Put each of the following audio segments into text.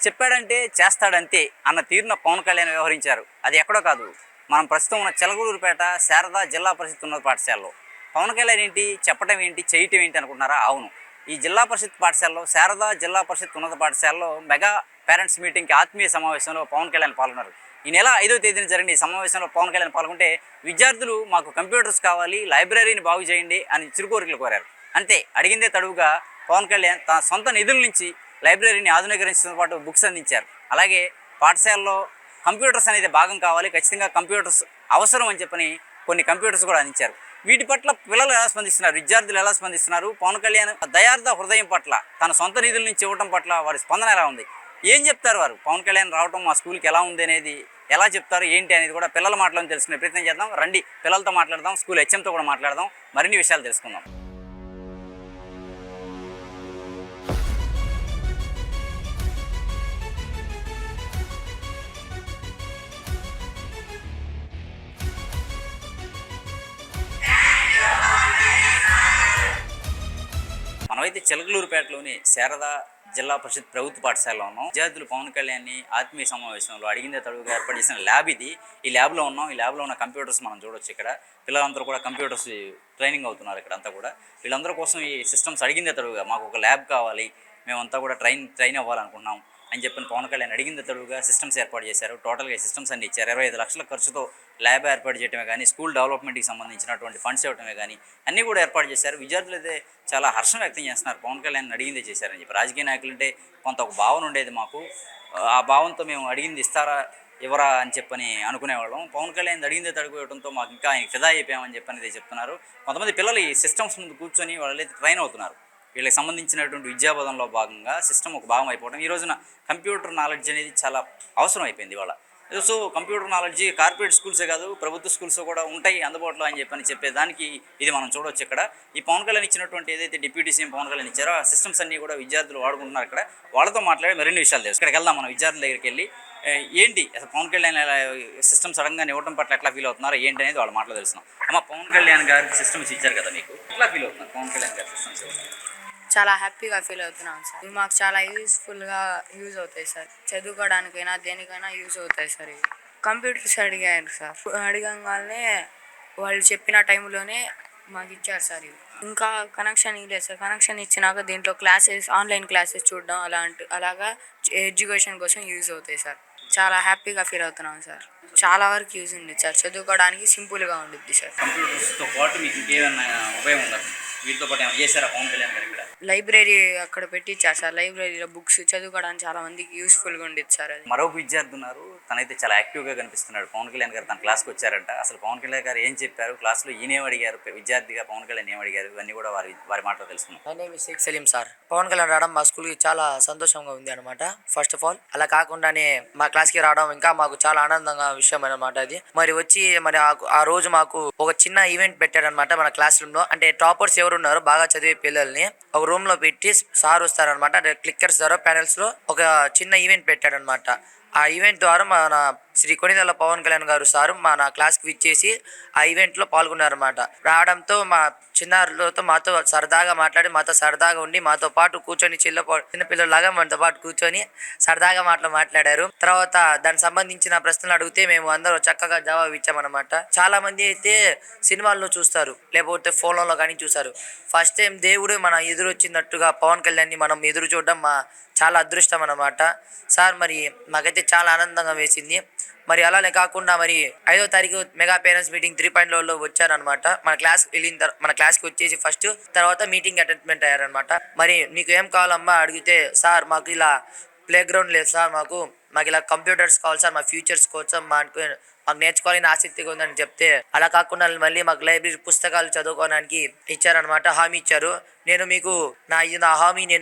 చెప్పాడంటే చేస్తాడంతే అన్న తీరున పవన్ కళ్యాణ్ వ్యవహరించారు. అది ఎక్కడో కాదు, మనం ప్రస్తుతం ఉన్న చిలకలూరుపేట శారదా జిల్లా పరిషత్ ఉన్నత పాఠశాలలో. పవన్ కళ్యాణ్ ఏంటి చెప్పడం ఏంటి చేయటం ఏంటి అనుకుంటున్నారా? అవును, ఈ జిల్లా పరిషత్ పాఠశాలలో శారదా జిల్లా పరిషత్ ఉన్నత పాఠశాలలో మెగా పేరెంట్స్ మీటింగ్కి ఆత్మీయ సమావేశంలో పవన్ కళ్యాణ్ పాల్గొన్నారు. ఈ నెల 5వ తేదీన జరిగిన ఈ సమావేశంలో పవన్ కళ్యాణ్ పాల్గొంటే విద్యార్థులు మాకు కంప్యూటర్స్ కావాలి, లైబ్రరీని బాగు చేయండి అని చిరుకోరికలు కోరారు. అంతే, అడిగిందే తడువుగా పవన్ కళ్యాణ్ తన సొంత నిధుల నుంచి లైబ్రరీని ఆధునీకరించడంతో పాటు బుక్స్ అందించారు. అలాగే పాఠశాలలో కంప్యూటర్స్ అనేది భాగం కావాలి, ఖచ్చితంగా కంప్యూటర్స్ అవసరం అని చెప్పని కొన్ని కంప్యూటర్స్ కూడా అందించారు. వీటి పట్ల పిల్లలు ఎలా స్పందిస్తున్నారు, విద్యార్థులు ఎలా స్పందిస్తున్నారు, పవన్ కళ్యాణ్ దయార్థ హృదయం పట్ల తన సొంత నిధుల నుంచి ఇవ్వడం పట్ల వారి స్పందన ఎలా ఉంది, ఏం చెప్తారు వారు? పవన్ కళ్యాణ్ రావడం మా స్కూల్కి ఎలా ఉంది అనేది ఎలా చెప్తారు ఏంటి అనేది కూడా పిల్లల మాటలను తెలుసుకునే ప్రయత్నం చేద్దాం. రండి, పిల్లలతో మాట్లాడదాం, స్కూల్ హెచ్ఎంతో కూడా మాట్లాడదాం, మరిన్ని విషయాలు తెలుసుకుందాం. మనమైతే చిలకలూరుపేటలోని శారదా జిల్లా పరిషత్ ప్రభుత్వ పాఠశాలలో ఉన్నాం. విద్యార్థులు పవన్ కళ్యాణ్ని ఆత్మీయ సమావేశంలో అడిగిందే తడువుగా ఏర్పాటు చేసిన ల్యాబ్ ఇది. ఈ ల్యాబ్లో ఉన్నాం. ఈ ల్యాబ్లో ఉన్న కంప్యూటర్స్ మనం చూడొచ్చు. ఇక్కడ పిల్లలందరూ కూడా కంప్యూటర్స్ ట్రైనింగ్ అవుతున్నారు. ఇక్కడ అంతా కూడా వీళ్ళందరి కోసం ఈ సిస్టమ్స్ అడిగిందే తడువుగా మాకు ఒక ల్యాబ్ కావాలి, మేమంతా కూడా ట్రైన్ అవ్వాలనుకుంటున్నాం అని చెప్పిన పవన్ కళ్యాణ్ అడిగిందే తడువుగా సిస్టమ్స్ ఏర్పాటు చేశారు. టోటల్గా సిస్టమ్స్ అన్ని ఇచ్చారు. 25 లక్షల ఖర్చుతో ల్యాబ్ ఏర్పాటు చేయడమే కానీ, స్కూల్ డెవలప్మెంట్కి సంబంధించినటువంటి ఫండ్స్ ఇవ్వడమే కానీ అన్నీ కూడా ఏర్పాటు చేశారు. విద్యార్థులు అయితే చాలా హర్షం వ్యక్తం చేస్తున్నారు. పవన్ కళ్యాణ్ అడిగిందే చేశారని చెప్పి. రాజకీయ నాయకులు అంటే కొంత ఒక భావన ఉండేది మాకు, ఆ భావంతో మేము అడిగింది ఇస్తారా ఎవరా అని చెప్పని అనుకునేవాళ్ళం. పవన్ కళ్యాణ్ అడిగిందే తడుగుకోవడంతో మాకు ఇంకా ఆయన ఫిదా అయిపోయామని చెప్పని చెప్తున్నారు. కొంతమంది పిల్లలు ఈ సిస్టమ్స్ ముందు కూర్చొని వాళ్ళైతే ట్రైన్ అవుతున్నారు. వీళ్ళకి సంబంధించినటువంటి విద్యాబోధనలో భాగంగా సిస్టమ్ ఒక భాగం అయిపోవడం. ఈ రోజున కంప్యూటర్ నాలెడ్జ్ అనేది చాలా అవసరం అయిపోయింది ఇవాళ. సో కంప్యూటర్ నాలెడ్జ్ కార్పొరేట్ స్కూల్సే కాదు, ప్రభుత్వ స్కూల్స్ కూడా ఉంటాయి అందుబాటులో అని చెప్పేదానికి ఇది మనం చూడవచ్చు. ఇక్కడ ఈ పవన్ కళ్యాణ్ ఇచ్చినటువంటి ఏదైతే డిప్యూటీ సీఎం పవన్ కళ్యాణ్ ఇచ్చారో ఆ సిస్టమ్స్ అన్నీ కూడా విద్యార్థులు వాడుకుంటున్నారు. ఇక్కడ వాళ్ళతో మాట్లాడి మరిన్ని విషయాలు తెలుసు. ఇక్కడికి వెళ్దాం, మనం విద్యార్థుల దగ్గరికి వెళ్ళి ఏంటి అసలు పవన్ కళ్యాణ్ సిస్టమ్ సడన్గా ఇవ్వడం పట్ల ఎట్లా ఫీల్ అవుతున్నారు ఏంటి అనేది వాళ్ళ మాటలో తెలుస్తున్నాం. అమ్మ, పవన్ కళ్యాణ్ గారి సిస్టమ్స్ ఇచ్చారు కదా, మీకు ఎట్లా ఫీల్ అవుతున్నారు పవన్ కళ్యాణ్ గారి సిస్టమ్స్? చాలా హ్యాపీగా ఫీల్ అవుతున్నాం సార్. ఇవి మాకు చాలా యూజ్ అవుతాయి సార్. చదువుకోవడానికైనా దేనికైనా యూజ్ అవుతాయి సార్. ఇవి కంప్యూటర్స్ అడిగారు సార్. అడగంగానే వాళ్ళు చెప్పిన టైంలోనే మాకు ఇచ్చారు సార్. ఇవి ఇంకా కనెక్షన్ ఇవ్వలేదు సార్. కనెక్షన్ ఇచ్చినాక దీంట్లో ఆన్లైన్ క్లాసెస్ చూడడం అలాగా ఎడ్యుకేషన్ కోసం యూజ్ అవుతాయి సార్. చాలా హ్యాపీగా ఫీల్ అవుతున్నాం సార్. చాలా వరకు యూజ్ ఉంది సార్. చదువుకోవడానికి సింపుల్గా ఉండిద్ది సార్. కంప్యూటర్స్తో పాటు మీకు ఇంకేమైనా ఉపయోగం ఉందా? వీటితో పాటు ఏమైనా చేశారా పవన్ కళ్యాణ్ గారు? ఇక్కడ లైబ్రరీ అక్కడ పెట్టించారు సార్. లైబ్రరీలో బుక్స్ చదువుకోవడానికి చాలా మందికి యూస్ఫుల్గా ఉండేది సార్. అది మరొక విద్యార్థి ఉన్నారు, తనైతే చాలా యాక్టివ్గా కనిపిస్తున్నాడు. పవన్ కళ్యాణ్ గారు తన క్లాస్కి వచ్చారంట. అసలు పవన్ కళ్యాణ్ గారు ఏం చెప్పారు క్లాస్లో, ఈయనేం అడిగారు, విద్యార్థిగా పవన్ కళ్యాణ్ ఏం అడిగారు, ఇవన్నీ కూడా వారి మాటలో తెలుసుకున్నాం. My name is Shaik Saleem sir. Pawan Kalyan రావడం మా స్కూల్కి చాలా సంతోషంగా ఉంది అనమాట. ఫస్ట్ ఆఫ్ ఆల్ అలా కాకుండానే మా క్లాస్కి రావడం ఇంకా మాకు చాలా ఆనందంగా విషయం అనమాట. అది మరి ఆ రోజు మాకు ఒక చిన్న ఈవెంట్ పెట్టారనమాట మన క్లాస్ రూమ్ లో. అంటే టాపర్స్ ఎవరు ఉన్నారో బాగా చదివే పిల్లల్ని ఒక రూమ్ లో పెట్టి సార్ వస్తారనమాట. క్లిక్కర్స్ ద్వారా ప్యానెల్స్ లో ఒక చిన్న ఈవెంట్ పెట్టాడనమాట. ఆ ఈవెంట్ ద్వారా మన శ్రీ కొణిదెల పవన్ కళ్యాణ్ గారు సార్ నా క్లాస్కి విచ్చేసి ఆ ఈవెంట్లో పాల్గొన్నారన్నమాట. రావడంతో మా చిన్నారులతో మాతో సరదాగా మాట్లాడి మాతో సరదాగా ఉండి మాతో పాటు కూర్చొని చిన్న పిల్లలాగా మనతో పాటు కూర్చొని సరదాగా మాట్లాడారు. తర్వాత దానికి సంబంధించిన ప్రశ్నలు అడిగితే మేము అందరూ చక్కగా జవాబు ఇచ్చామన్నమాట. చాలా మంది అయితే సినిమాల్లో చూస్తారు, లేకపోతే ఫోన్లలో కానీ చూస్తారు. ఫస్ట్ టైం దేవుడు మన ఎదురు వచ్చినట్టుగా పవన్ కళ్యాణ్ని మనం ఎదురు చూడడం చాలా అదృష్టం అన్నమాట. సార్ మరి మాకైతే చాలా ఆనందంగా వేసింది. మరి అలానే కాకుండా మరి 5వ తారీఖు మెగా పేరెంట్స్ మీటింగ్ 3.0లో వచ్చారనమాట. మన క్లాస్కి వచ్చేసి ఫస్ట్ తర్వాత మీటింగ్ అటెండ్మెంట్ అయ్యారనమాట. మరి మీకు ఏం కావాలమ్మా అడిగితే, సార్ మాకు ఇలా ప్లే గ్రౌండ్ లేదు సార్, మాకు ఇలా కంప్యూటర్స్ కావాలి సార్, మా ఫ్యూచర్స్ కోసం మాకు నేర్చుకోవాలని ఆసక్తిగా ఉందని చెప్తే, అలా కాకుండా మళ్ళీ మాకు లైబ్రరీ పుస్తకాలు చదువుకోవడానికి ఇచ్చారనమాట, హామీ ఇచ్చారు. నేను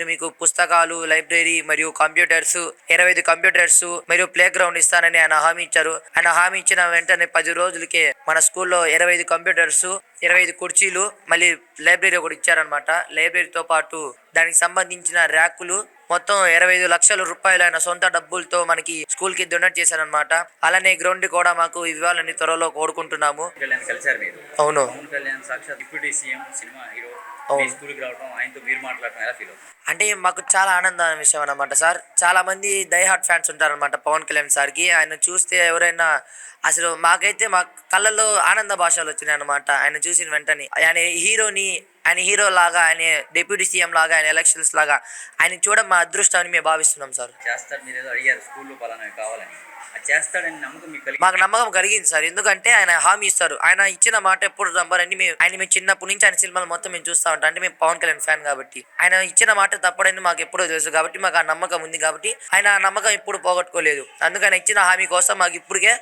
మీకు పుస్తకాలు, లైబ్రరీ మరియు కంప్యూటర్స్ 25 కంప్యూటర్స్ మరియు ప్లే గ్రౌండ్ ఇస్తానని ఆయన హామీ ఇచ్చారు. ఆయన హామీ ఇచ్చిన వెంటనే 10 రోజులకే మన స్కూల్లో 25 కంప్యూటర్స్, 25 కుర్చీలు, మళ్ళీ లైబ్రరీ ఒకటి ఇచ్చారనమాట. లైబ్రరీతో పాటు దానికి సంబంధించిన ర్యాకులు మొత్తం 25 లక్షల రూపాయలు ఆయన సొంత డబ్బులతో మనకి స్కూల్ కి డొనేట్ చేశారనమాట. అలానే గ్రౌండ్ కూడా మాకు ఇవ్వాలని త్వరలో కోరుకుంటున్నాము. కలిసారు మీరు? అవును. పవన్ కళ్యాణ్ సాక్షాత్ డిప్యూటీ సీఎం, సినిమా హీరో మీ స్కూల్కి రావడం ఆయనతో మీరు మాట్లాడటం ఎలా ఫీల్ అవుతుంది? అంటే మాకు చాలా ఆనందమైన విషయం అన్నమాట సార్. చాలా మంది డై హార్ట్ ఫ్యాన్స్ ఉంటారనమాట పవన్ కళ్యాణ్ సార్కి. ఆయన చూస్తే ఎవరైనా అసలు మాకైతే మా కళ్ళల్లో ఆనంద భాషలు వచ్చినాయి అనమాట ఆయన చూసిన వెంటనే. ఆయన హీరో లాగా, ఆయన డిప్యూటీ సీఎం లాగా, ఆయన ఎలక్షన్స్ లాగా ఆయన చూడడం మా అదృష్టాన్ని మేము భావిస్తున్నాం సార్. చేస్తాడు, మీరు ఏదో అడిగారు స్కూల్లో పలానా కావాలని, అది చేస్తాడని నమ్మకం మీకు కలిగి? మాకు నమ్మకం కలిగింది సార్. ఎందుకంటే ఆయన హామీ ఇస్తారు. ఆయన ఇచ్చిన మాట ఎప్పుడు నమ్మరని మేము చిన్నప్పటి నుంచి ఆయన సినిమాలు మొత్తం మేము చూస్తూ ఉంటాం. అంటే మేము పవన్ కళ్యాణ్ ఫ్యాన్ కాబట్టి ఆయన ఇచ్చిన మాట తప్పడని మాకు ఎప్పుడూ తెలుసు కాబట్టి మాకు ఆ నమ్మకం ఉంది కాబట్టి ఆయన ఆ నమ్మకం ఇప్పుడు పోగొట్టుకోలేదు. అందుకని ఇచ్చిన హామీ కోసం మాకు ఇప్పటికే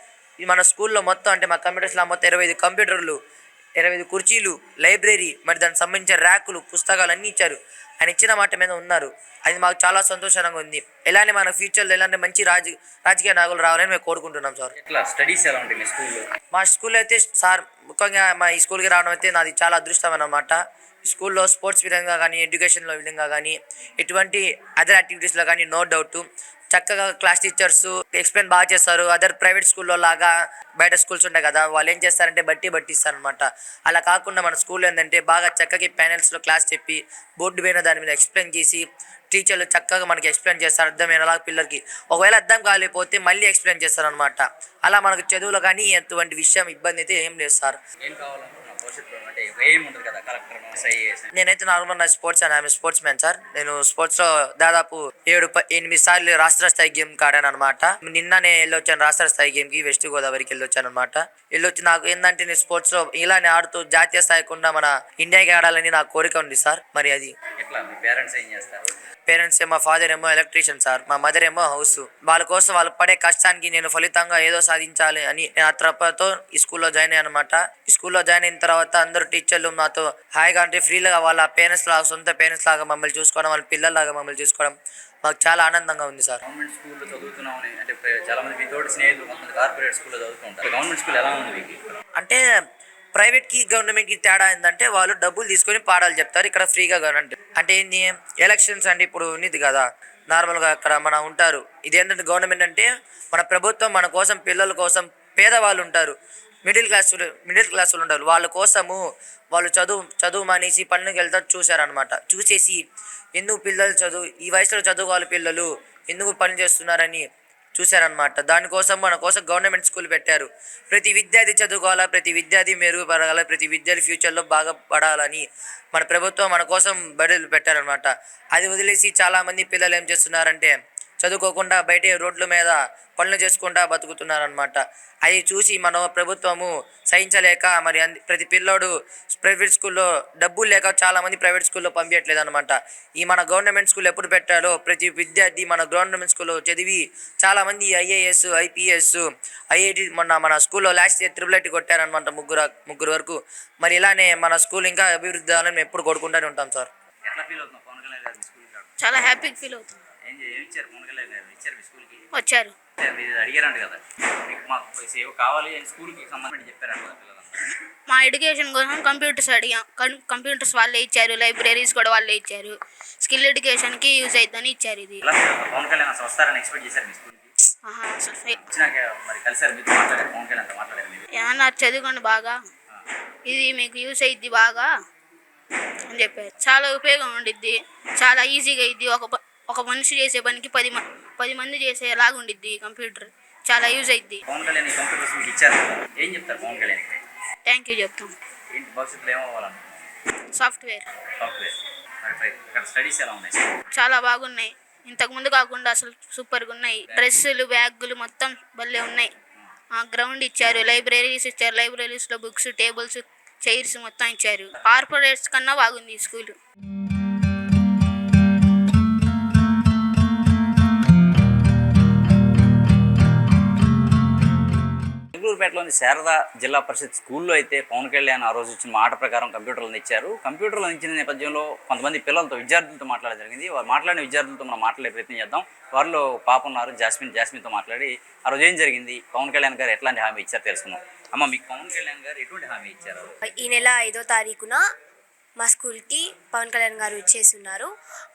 మన స్కూల్లో మొత్తం అంటే మా కంప్యూటర్స్లో మొత్తం 25 కంప్యూటర్లు, 25 కుర్చీలు, లైబ్రరీ, మరి దానికి సంబంధించిన ర్యాకులు, పుస్తకాలు అన్నీ ఇచ్చారు. ఆయన ఇచ్చిన మాట మీద ఉన్నారు. అది మాకు చాలా సంతోషంగా ఉంది. ఎలానే మన ఫ్యూచర్లో ఎలాంటి మంచి రాజకీయ నాయకులు రావాలని మేము కోరుకుంటున్నాం సార్. ఎట్లా స్టడీస్ ఎలా ఉంటాయి మీ స్కూల్లో? మా స్కూల్లో అయితే సార్ ముఖ్యంగా మా ఈ స్కూల్కి రావడం అయితే నాది చాలా అదృష్టం అన్నమాట. స్కూల్లో స్పోర్ట్స్ విధంగా కానీ, ఎడ్యుకేషన్లో విధంగా కానీ, ఎటువంటి అదర్ యాక్టివిటీస్లో కానీ నో డౌట్ చక్కగా క్లాస్ టీచర్స్ ఎక్స్ప్లెయిన్ బాగా చేస్తారు. అదర్ ప్రైవేట్ స్కూల్లో లాగా బయట స్కూల్స్ ఉంటాయి కదా, వాళ్ళు ఏం చేస్తారంటే బట్టిస్తారనమాట. అలా కాకుండా మన స్కూల్లో ఏంటంటే బాగా చక్కగా ప్యానెల్స్లో క్లాస్ చెప్పి బోర్డు పైన దాని మీద ఎక్స్ప్లెయిన్ చేసి టీచర్లు చక్కగా మనకి ఎక్స్ప్లెయిన్ చేస్తారు అర్థమైనలా పిల్లలకి. ఒకవేళ అర్థం కాలేకపోతే మళ్ళీ ఎక్స్ప్లెయిన్ చేస్తారనమాట. అలా మనకు చదువులో కానీ ఎటువంటి విషయం ఇబ్బంది అయితే ఏం లేదు సార్. ఏం కావాలనుకున్నా భవిష్యత్తులో అంటే ఏం ఉంటుంది కదా, కలెక్టర్, ఐఏఎస్? నేనైతే నార్మల్ నా sports and I'm sports man sir. నేను స్పోర్ట్స్లో దాదాపు 7-8 సార్లు రాష్ట్ర స్థాయి గేమ్కి ఆడాను అనమాట. నిన్ననే వెళ్ళొచ్చాను రాష్ట్ర స్థాయి గేమ్కి, వెస్ట్ గోదావరికి వెళ్ళొచ్చాను అనమాట. వెళ్ళొచ్చి నాకు ఏంటంటే నేను స్పోర్ట్స్లో ఇలానే ఆడుతూ జాతీయ స్థాయికుండా మన ఇండియాకి ఆడాలని నాకు కోరిక ఉంది సార్. మరి అది ఎట్లా మీ పేరెంట్స్ ఏం చేస్తారు? పేరెంట్స్ మా ఫాదర్ ఏమో ఎలక్ట్రీషియన్ సార్, మా మదర్ ఏమో హౌస్. వాళ్ళ కోసం వాళ్ళు పడే కష్టానికి నేను ఫలితంగా ఏదో సాధించాలి అని నేను ఆ త్రపతో ఈ స్కూల్లో జాయిన్ అయ్యాను అనమాట. ఈ స్కూల్లో జాయిన్ అయిన తర్వాత అందరూ టీచర్లు నాతో హాయిగా అంటే ఫ్రీగా వాళ్ళ పేరెంట్స్ లాగా, సొంత పేరెంట్స్ లాగా మమ్మల్ని చూసుకోవడం, వాళ్ళ పిల్లల్లాగా మమ్మల్ని చూసుకోవడం మాకు చాలా ఆనందంగా ఉంది సార్. గవర్నమెంట్ స్కూల్లో చదువుతున్నామని అంటే చాలా మంది మీ తోటి స్నేహితులు కొంతమంది కార్పొరేట్ స్కూల్లో చదువుతుంటారు. గవర్నమెంట్ స్కూల్ ఎలా ఉంది మీకు? అంటే ప్రైవేట్కి గవర్నమెంట్కి తేడా ఏంటంటే వాళ్ళు డబ్బులు తీసుకొని పాఠాలు చెప్తారు, ఇక్కడ ఫ్రీగా గవర్నమెంట్. అంటే ఏంది ఎలక్షన్స్ అంటే ఇప్పుడు ఉన్నది కదా నార్మల్గా అక్కడ మన ఉంటారు. ఇది ఏంటంటే గవర్నమెంట్ అంటే మన ప్రభుత్వం మన కోసం, పిల్లల కోసం, పేదవాళ్ళు ఉంటారు, మిడిల్ క్లాస్ వాళ్ళు ఉంటారు, వాళ్ళ కోసము వాళ్ళు చదువు మానేసి పనులకు వెళ్తారు చూశారనమాట. చూసేసి ఎందుకు పిల్లలు ఈ వయసులో చదువుకోవాలి పిల్లలు ఎందుకు పని చేస్తున్నారని చూశారనమాట. దానికోసం మన కోసం గవర్నమెంట్ స్కూల్ పెట్టారు. ప్రతి విద్యార్థి చదువుకోవాలా, ప్రతి విద్యార్థి మెరుగుపరగాల, ప్రతి విద్యార్థి ఫ్యూచర్లో బాగా పడాలని మన ప్రభుత్వం మన కోసం బడులు పెట్టారనమాట. అది వదిలేసి చాలామంది పిల్లలు ఏం చేస్తున్నారంటే చదువుకోకుండా బయట రోడ్ల మీద పనులు చేసుకుంటా బతుకుతున్నారనమాట. అది చూసి మన ప్రభుత్వము సహించలేక మరి ప్రతి పిల్లోడు ప్రైవేట్ స్కూల్లో డబ్బులు లేక చాలామంది ప్రైవేట్ స్కూల్లో పంపించట్లేదు అనమాట. ఈ మన గవర్నమెంట్ స్కూల్ ఎప్పుడు పెట్టాలో ప్రతి విద్యార్థి మన గవర్నమెంట్ స్కూల్లో చదివి చాలామంది ఐఏఎస్, ఐపీఎస్, ఐఐటి మన స్కూల్లో లాస్ట్ ఇయర్ ట్రిపుల్ కొట్టారనమాట ముగ్గురు వరకు. మరి ఇలానే మన స్కూల్ ఇంకా అభివృద్ధి అవ్వాలని మేము ఎప్పుడు కోరుకుంటూనే ఉంటాం సార్. ఎట్లా ఫీల్ అవుతున్నాం పవన్ కళ్యాణ్ గారు స్కూల్కి రావడం? చాలా హ్యాపీగా ఫీల్ అవుతుంది. ఏం ఇచ్చారు పవన్ కళ్యాణ్ గారు? ఇచ్చారు మీ స్కూల్కి? వచ్చారు. మీరు అడిగారంట కదా, మీకు మాకు ఏవో కావాలి అని స్కూల్కి సంబంధించి చెప్పారంట కదా పిల్లలంతా. మా ఎడ్యుకేషన్ కోసం కంప్యూటర్స్ అడిగాం. కంప్యూటర్స్ వాళ్ళే ఇచ్చారు, లైబ్రరీస్ కూడా వాళ్ళే ఇచ్చారు. స్కిల్ ఎడ్యుకేషన్కి యూజ్ అవుతుందని ఇచ్చారు. ఇది ఎలా ఫీల్ అవుతాం? పవన్ కళ్యాణ్ అసలు వస్తారని ఎక్స్పెక్ట్ చేశారు మీ స్కూల్కి? అసలు వచ్చినాక మరి కలిసారు, మీతో మాట్లాడారు, పవన్ కళ్యాణ్తో మాట్లాడారు మీరు? ఏమన్నా చదువుకోండి బాగా, ఇది మీకు యూజ్ అయ్యిద్ది బాగా అని చెప్పారు. చాలా ఉపయోగం ఉండిద్ది, చాలా ఈజీగా అయ్యిద్ది. ఒక మనిషి చేసే పనికి 10 మంది చేసేలాగా ఉండిద్ది కంప్యూటర్. చాలా యూజ్ అయ్యిద్ది. పవన్ కళ్యాణ్ ఈ కంప్యూటర్స్ మీకు ఇచ్చారు కదా, ఏం చెప్తారు పవన్ కళ్యాణ్? థ్యాంక్ యూ చెప్తాం. ఏంటి భవిష్యత్తులో ఏమవ్వాలనుకుంటున్నాం? సాఫ్ట్వేర్. మరి ఇక్కడ స్టడీస్ ఎలా ఉన్నాయి? చాలా బాగున్నాయి, ఇంతకుముందు కాకుండా అసలు సూపర్గా ఉన్నాయి. డ్రెస్సులు, బ్యాగులు మొత్తం భలే ఉన్నాయి. గ్రౌండ్ ఇచ్చారు, లైబ్రరీస్ ఇచ్చారు, లైబ్రరీస్లో బుక్స్, టేబుల్స్, చైర్స్ మొత్తం ఇచ్చారు. కార్పొరేట్స్ కన్నా బాగుంది ఈ స్కూల్. చిలుకూరుపేటలోని శారదా జిల్లా పరిషత్ స్కూల్లో అయితే పవన్ కళ్యాణ్ ఆ రోజు ఇచ్చిన మాట ప్రకారం కంప్యూటర్లను ఇచ్చారు. కంప్యూటర్లు ఇచ్చిన నేపథ్యంలో కొంతమంది విద్యార్థులతో మాట్లాడడం జరిగింది. వారు మాట్లాడిన విద్యార్థులతో మనం మాట్లాడే ప్రయత్నం చేద్దాం. వారిలో పాప ఉన్నారు, జాస్మిన్తో మాట్లాడి ఆ రోజు ఏం జరిగింది, పవన్ కళ్యాణ్ గారు ఎట్లాంటి హామీ ఇచ్చారు తెలుసుకుందాం. అమ్మ, మీకు పవన్ కళ్యాణ్ గారు ఎటువంటి హామీ ఇచ్చారు? ఈ నెల 5వ తారీఖున మా స్కూల్కి పవన్ కళ్యాణ్ గారు వచ్చేసి ఉన్నారు.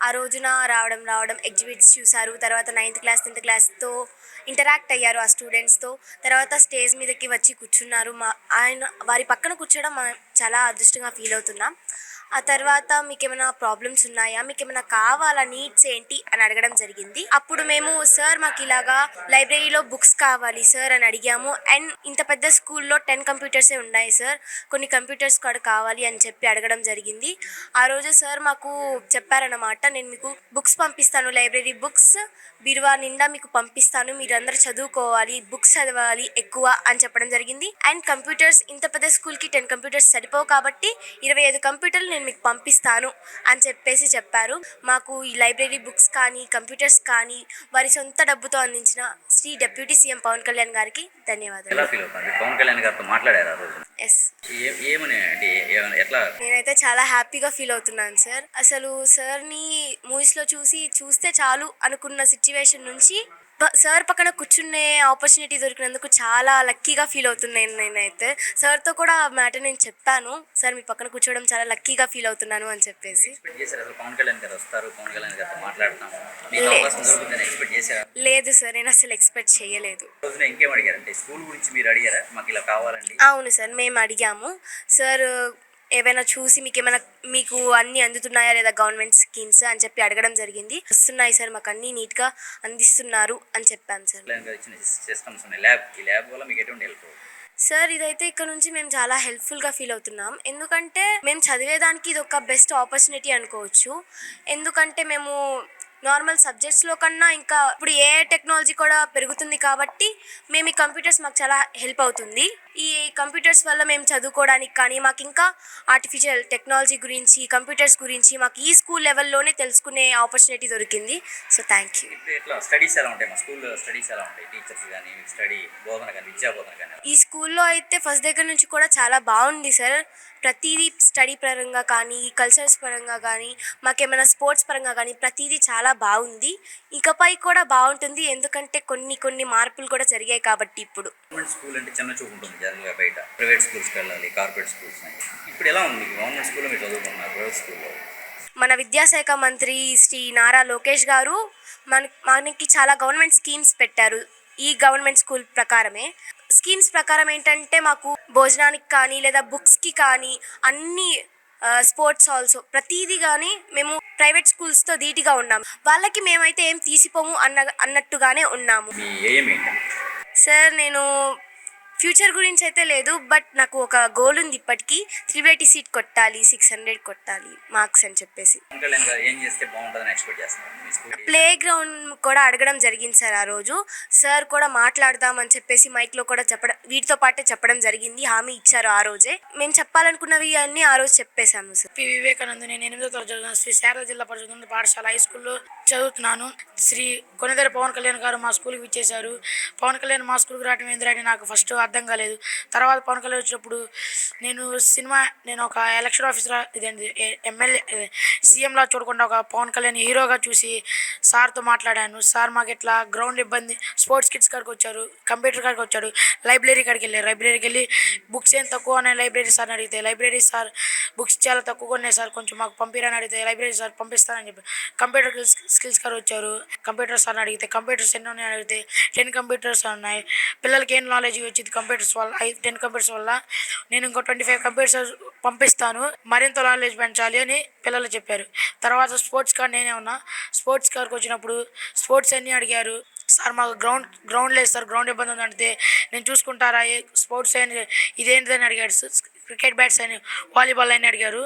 ఆ రోజున రావడం ఎగ్జిబిట్స్ చూశారు. తర్వాత 9th క్లాస్ 10th క్లాస్తో ఇంటరాక్ట్ అయ్యారు ఆ స్టూడెంట్స్తో. తర్వాత స్టేజ్ మీదకి వచ్చి కూర్చున్నారు. వారి పక్కన కూర్చోవడం చాలా అదృష్టంగా ఫీల్ అవుతున్నాం. ఆ తర్వాత మీకు ఏమైనా ప్రాబ్లమ్స్ ఉన్నాయా, మీకు ఏమైనా కావాలా, నీడ్స్ ఏంటి అని అడగడం జరిగింది. అప్పుడు మేము సార్ మాకు ఇలాగా లైబ్రరీలో బుక్స్ కావాలి సార్ అని అడిగాము. అండ్ ఇంత పెద్ద స్కూల్లో 10 కంప్యూటర్సే ఉన్నాయి సార్, కొన్ని కంప్యూటర్స్ కూడా కావాలి అని చెప్పి అడగడం జరిగింది. ఆ రోజు సార్ మాకు చెప్పారన్నమాట, నేను మీకు బుక్స్ పంపిస్తాను, లైబ్రరీ బుక్స్ బీరువా నిండా మీకు పంపిస్తాను, మీరందరూ చదువుకోవాలి, బుక్స్ చదవాలి ఎక్కువ అని చెప్పడం జరిగింది. అండ్ కంప్యూటర్స్ ఇంత పెద్ద స్కూల్కి 10 కంప్యూటర్స్ సరిపోవు కాబట్టి 25 కంప్యూటర్లు నేను మీకు పంపిస్తాను అని చెప్పేసి చెప్పారు. మాకు ఈ లైబ్రరీ బుక్స్ కానీ కంప్యూటర్స్ కానీ వారి సొంత డబ్బుతో అందించిన శ్రీ డిప్యూటీ సీఎం పవన్ కళ్యాణ్ గారికి ధన్యవాదాలు. ఎలా ఫీల్ అవుతుంది? పవన్ కళ్యాణ్ గారితో మాట్లాడారు ఆ రోజు? ఎస్, ఏమని అంటే ఎట్లా? నేనైతే చాలా హ్యాపీగా ఫీల్ అవుతున్నాను సార్. అసలు సార్ని మూవీస్లో చూస్తే చాలు అనుకున్న సిచ్యువేషన్ నుంచి సార్ పక్కన కూర్చునే ఆపర్చునిటీ దొరికినందుకు చాలా లక్కీగా ఫీల్ అవుతున్నాను. నేనైతే సార్తో కూడా ఆ మ్యాటర్ నేను చెప్పాను, సార్ మీ పక్కన కూర్చోవడం చాలా లక్కీగా ఫీల్ అవుతున్నాను అని చెప్పేసి. ఎక్స్పెక్ట్ చేశారు అసలు పవన్ కళ్యాణ్ గారు వస్తారు, పవన్ కళ్యాణ్ గారితో మాట్లాడతాం, మీకు అవకాశం దొరుకుతుందని ఎక్స్పెక్ట్ చేశారా? లేదు సార్, నేను అసలు ఎక్స్పెక్ట్ చేయలేదు. రోజున ఇంకేం అడిగారంటే స్కూల్ గురించి మీరు అడిగారా, మాకు ఇలా కావాలండి? అవును సార్, మేము అడిగాము. సార్ ఏమైనా చూసి మీకు అన్నీ అందుతున్నాయా లేదా గవర్నమెంట్ స్కీమ్స్ అని చెప్పి అడగడం జరిగింది. వస్తున్నాయి సార్, మాకు అన్నీ నీట్గా అందిస్తున్నారు అని చెప్పాను సార్. ఇచ్చిన సిస్టమ్స్ ఉన్నాయి, ల్యాబ్, ఈ ల్యాబ్ వల్ల మీకు ఎటువంటి హెల్ప్? సార్ ఇదైతే ఇక్కడ నుంచి మేము చాలా హెల్ప్ఫుల్గా ఫీల్ అవుతున్నాం. ఎందుకంటే మేము చదివేదానికి ఇది ఒక బెస్ట్ ఆపర్చునిటీ అనుకోవచ్చు. ఎందుకంటే మేము నార్మల్ సబ్జెక్ట్స్లో కన్నా ఇంకా ఇప్పుడు ఏ టెక్నాలజీ కూడా పెరుగుతుంది కాబట్టి మేము ఈ కంప్యూటర్స్ మాకు చాలా హెల్ప్ అవుతుంది. ఈ కంప్యూటర్స్ వల్ల మేము చదువుకోవడానికి కానీ మాకు ఇంకా ఆర్టిఫిషియల్ టెక్నాలజీ గురించి, కంప్యూటర్స్ గురించి మాకు ఈ స్కూల్ లెవెల్లోనే తెలుసుకునే ఆపర్చునిటీ దొరికింది. So thank you. ఇట్లా స్టడీస్ ఎలా ఉంటాయి? మా స్కూల్లో స్టడీస్ ఎలా ఉంటాయి? టీచర్స్ కానీ స్టడీ బోధన కానీ విద్యా బోధన కానీ? ఈ స్కూల్లో అయితే ఫస్ట్ దగ్గర నుంచి కూడా చాలా బాగుంది సార్. ప్రతిదీ స్టడీ పరంగా కానీ కల్చర్స్ పరంగా కానీ మాకేమైనా స్పోర్ట్స్ పరంగా కానీ ప్రతిదీ చాలా బాగుంది. ఇకపై కూడా బాగుంటుంది, ఎందుకంటే కొన్ని మార్పులు కూడా జరిగాయి కాబట్టి. ఇప్పుడు గవర్నమెంట్ స్కూల్ అంటే చిన్న చూపు ఉంటుంది జనరల్గా, బయట ప్రైవేట్ స్కూల్స్కి వెళ్ళాలి, కార్పొరేట్ స్కూల్స్. ఇప్పుడు ఎలా ఉంది మీకు? గవర్నమెంట్ స్కూల్లో మీరు చదువుకుంటున్నారు, ప్రైవేట్ స్కూల్లో? మన విద్యాశాఖ మంత్రి శ్రీ నారా లోకేష్ గారు మనకి చాలా గవర్నమెంట్ స్కీమ్స్ పెట్టారు. ఈ గవర్నమెంట్ స్కూల్ ప్రకారమే స్కీమ్స్ ప్రకారం ఏంటంటే మాకు భోజనానికి కానీ లేదా బుక్స్కి కానీ అన్ని స్పోర్ట్స్ ఆల్సో ప్రతిదీ కానీ మేము ప్రైవేట్ స్కూల్స్తో ధీటుగా ఉన్నాము. వాళ్ళకి మేమైతే ఏం తీసిపోము అన్నట్టుగానే ఉన్నాము. సార్ నేను ఫ్యూచర్ గురించి అయితే లేదు, బట్ నాకు ఒక గోల్ ఉంది ఇప్పటికీ, 380 సీట్ కొట్టాలి, 600 కొట్టాలి మార్క్స్ అని చెప్పేసి. ప్లే గ్రౌండ్ కూడా అడగడం జరిగింది సార్. ఆ రోజు సార్ కూడా మాట్లాడదామని చెప్పేసి మైక్లో కూడా వీటితో పాటే చెప్పడం జరిగింది, హామీ ఇచ్చారు ఆ రోజే. మేము చెప్పాలనుకున్నవి అన్నీ ఆ రోజు చెప్పేశాము సార్. పి వివేకానంద, నేను 8వ తరగతి చదువుతున్నాను. శ్రీ శారదా జిల్లా పరిషత్ పాఠశాల హై స్కూల్లో చదువుతున్నాను. శ్రీ కొనిదెల పవన్ కళ్యాణ్ గారు మా స్కూల్కి విచ్చేశారు. పవన్ కళ్యాణ్ మా స్కూల్కి రావడం ఏంటంటే నాకు ఫస్ట్ అర్థం కాలేదు. తర్వాత పవన్ కళ్యాణ్ వచ్చినప్పుడు నేను ఒక ఎలక్షన్ ఆఫీసర్, ఇదేంటి ఎమ్మెల్యే సీఎంలా చూడకుండా ఒక పవన్ కళ్యాణ్ హీరోగా చూసి సార్తో మాట్లాడాను. సార్ మాకు ఇట్లా గ్రౌండ్ ఇబ్బంది, స్పోర్ట్స్ కిట్స్ కాడికి వచ్చారు, కంప్యూటర్ కాడికి వచ్చాడు, లైబ్రరీ కాడికి వెళ్ళారు. లైబ్రరీకి వెళ్ళి బుక్స్ ఏం తక్కువ ఉన్నాయి లైబ్రరీ సార్ని అడిగితే, లైబ్రరీ సార్ బుక్స్ చాలా తక్కువగా ఉన్నాయి సార్, కొంచెం మాకు పంపిరని అడిగితే లైబ్రరీ సార్ పంపిస్తానని చెప్పి కంప్యూటర్ స్కిల్స్ గారు వచ్చారు. కంప్యూటర్ సార్ని అడిగితే కంప్యూటర్స్ ఎన్ని ఉన్నాయని అడిగితే 10 కంప్యూటర్స్ ఉన్నాయి. పిల్లలకి ఏం నాలెడ్జ్ వచ్చింది కంప్యూటర్స్ వల్ల, 10 కంప్యూటర్స్ వల్ల నేను ఇంకో 25 కంప్యూటర్స్ పంపిస్తాను, మరింత నాలెడ్జ్ పెంచాలి అని పిల్లలు చెప్పారు. తర్వాత స్పోర్ట్స్ కార్డ్ నేనే ఉన్నా. స్పోర్ట్స్ కార్డ్కి వచ్చినప్పుడు స్పోర్ట్స్ అన్నీ అడిగారు. సార్ మాకు గ్రౌండ్ లేదు సార్, గ్రౌండ్ ఇబ్బంది ఉంది అంటే నేను చూసుకుంటారా, స్పోర్ట్స్ అని ఇదేంటిదని అడిగాడు. క్రికెట్ బ్యాట్స్ అని, వాలీబాల్ అని అడిగారు.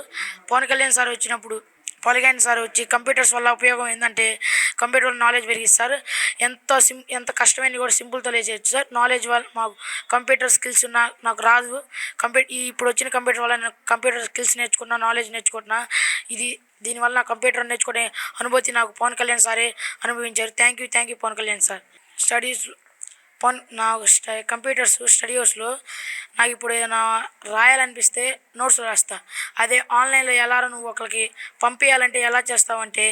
పవన్ కళ్యాణ్ సార్ వచ్చినప్పుడు వచ్చి కంప్యూటర్స్ వల్ల ఉపయోగం ఏంటంటే కంప్యూటర్ నాలెడ్జ్ పెరిగిస్తారు, ఎంత కష్టమైన కూడా సింపుల్తో లేచేయచ్చు సార్. నాలెడ్జ్ వల్ల మాకు కంప్యూటర్ స్కిల్స్ నాకు రాదు, ఇప్పుడు వచ్చిన కంప్యూటర్ వల్ల నేను కంప్యూటర్ స్కిల్స్ నేర్చుకున్నా, నాలెడ్జ్ నేర్చుకుంటున్నా. దీనివల్ల నా కంప్యూటర్ నేర్చుకునే అనుభూతి నాకు పవన్ కళ్యాణ్ సారే అనుభవించారు. Thank you Pawan Kalyan sir. నాకు కంప్యూటర్స్ స్టడీ హౌస్లో నాకు ఇప్పుడు ఏదైనా రాయాలనిపిస్తే నోట్స్ రాస్తా. అదే ఆన్లైన్లో ఎలా నువ్వు ఒకరికి పంపించాలంటే ఎలా చేస్తావంటే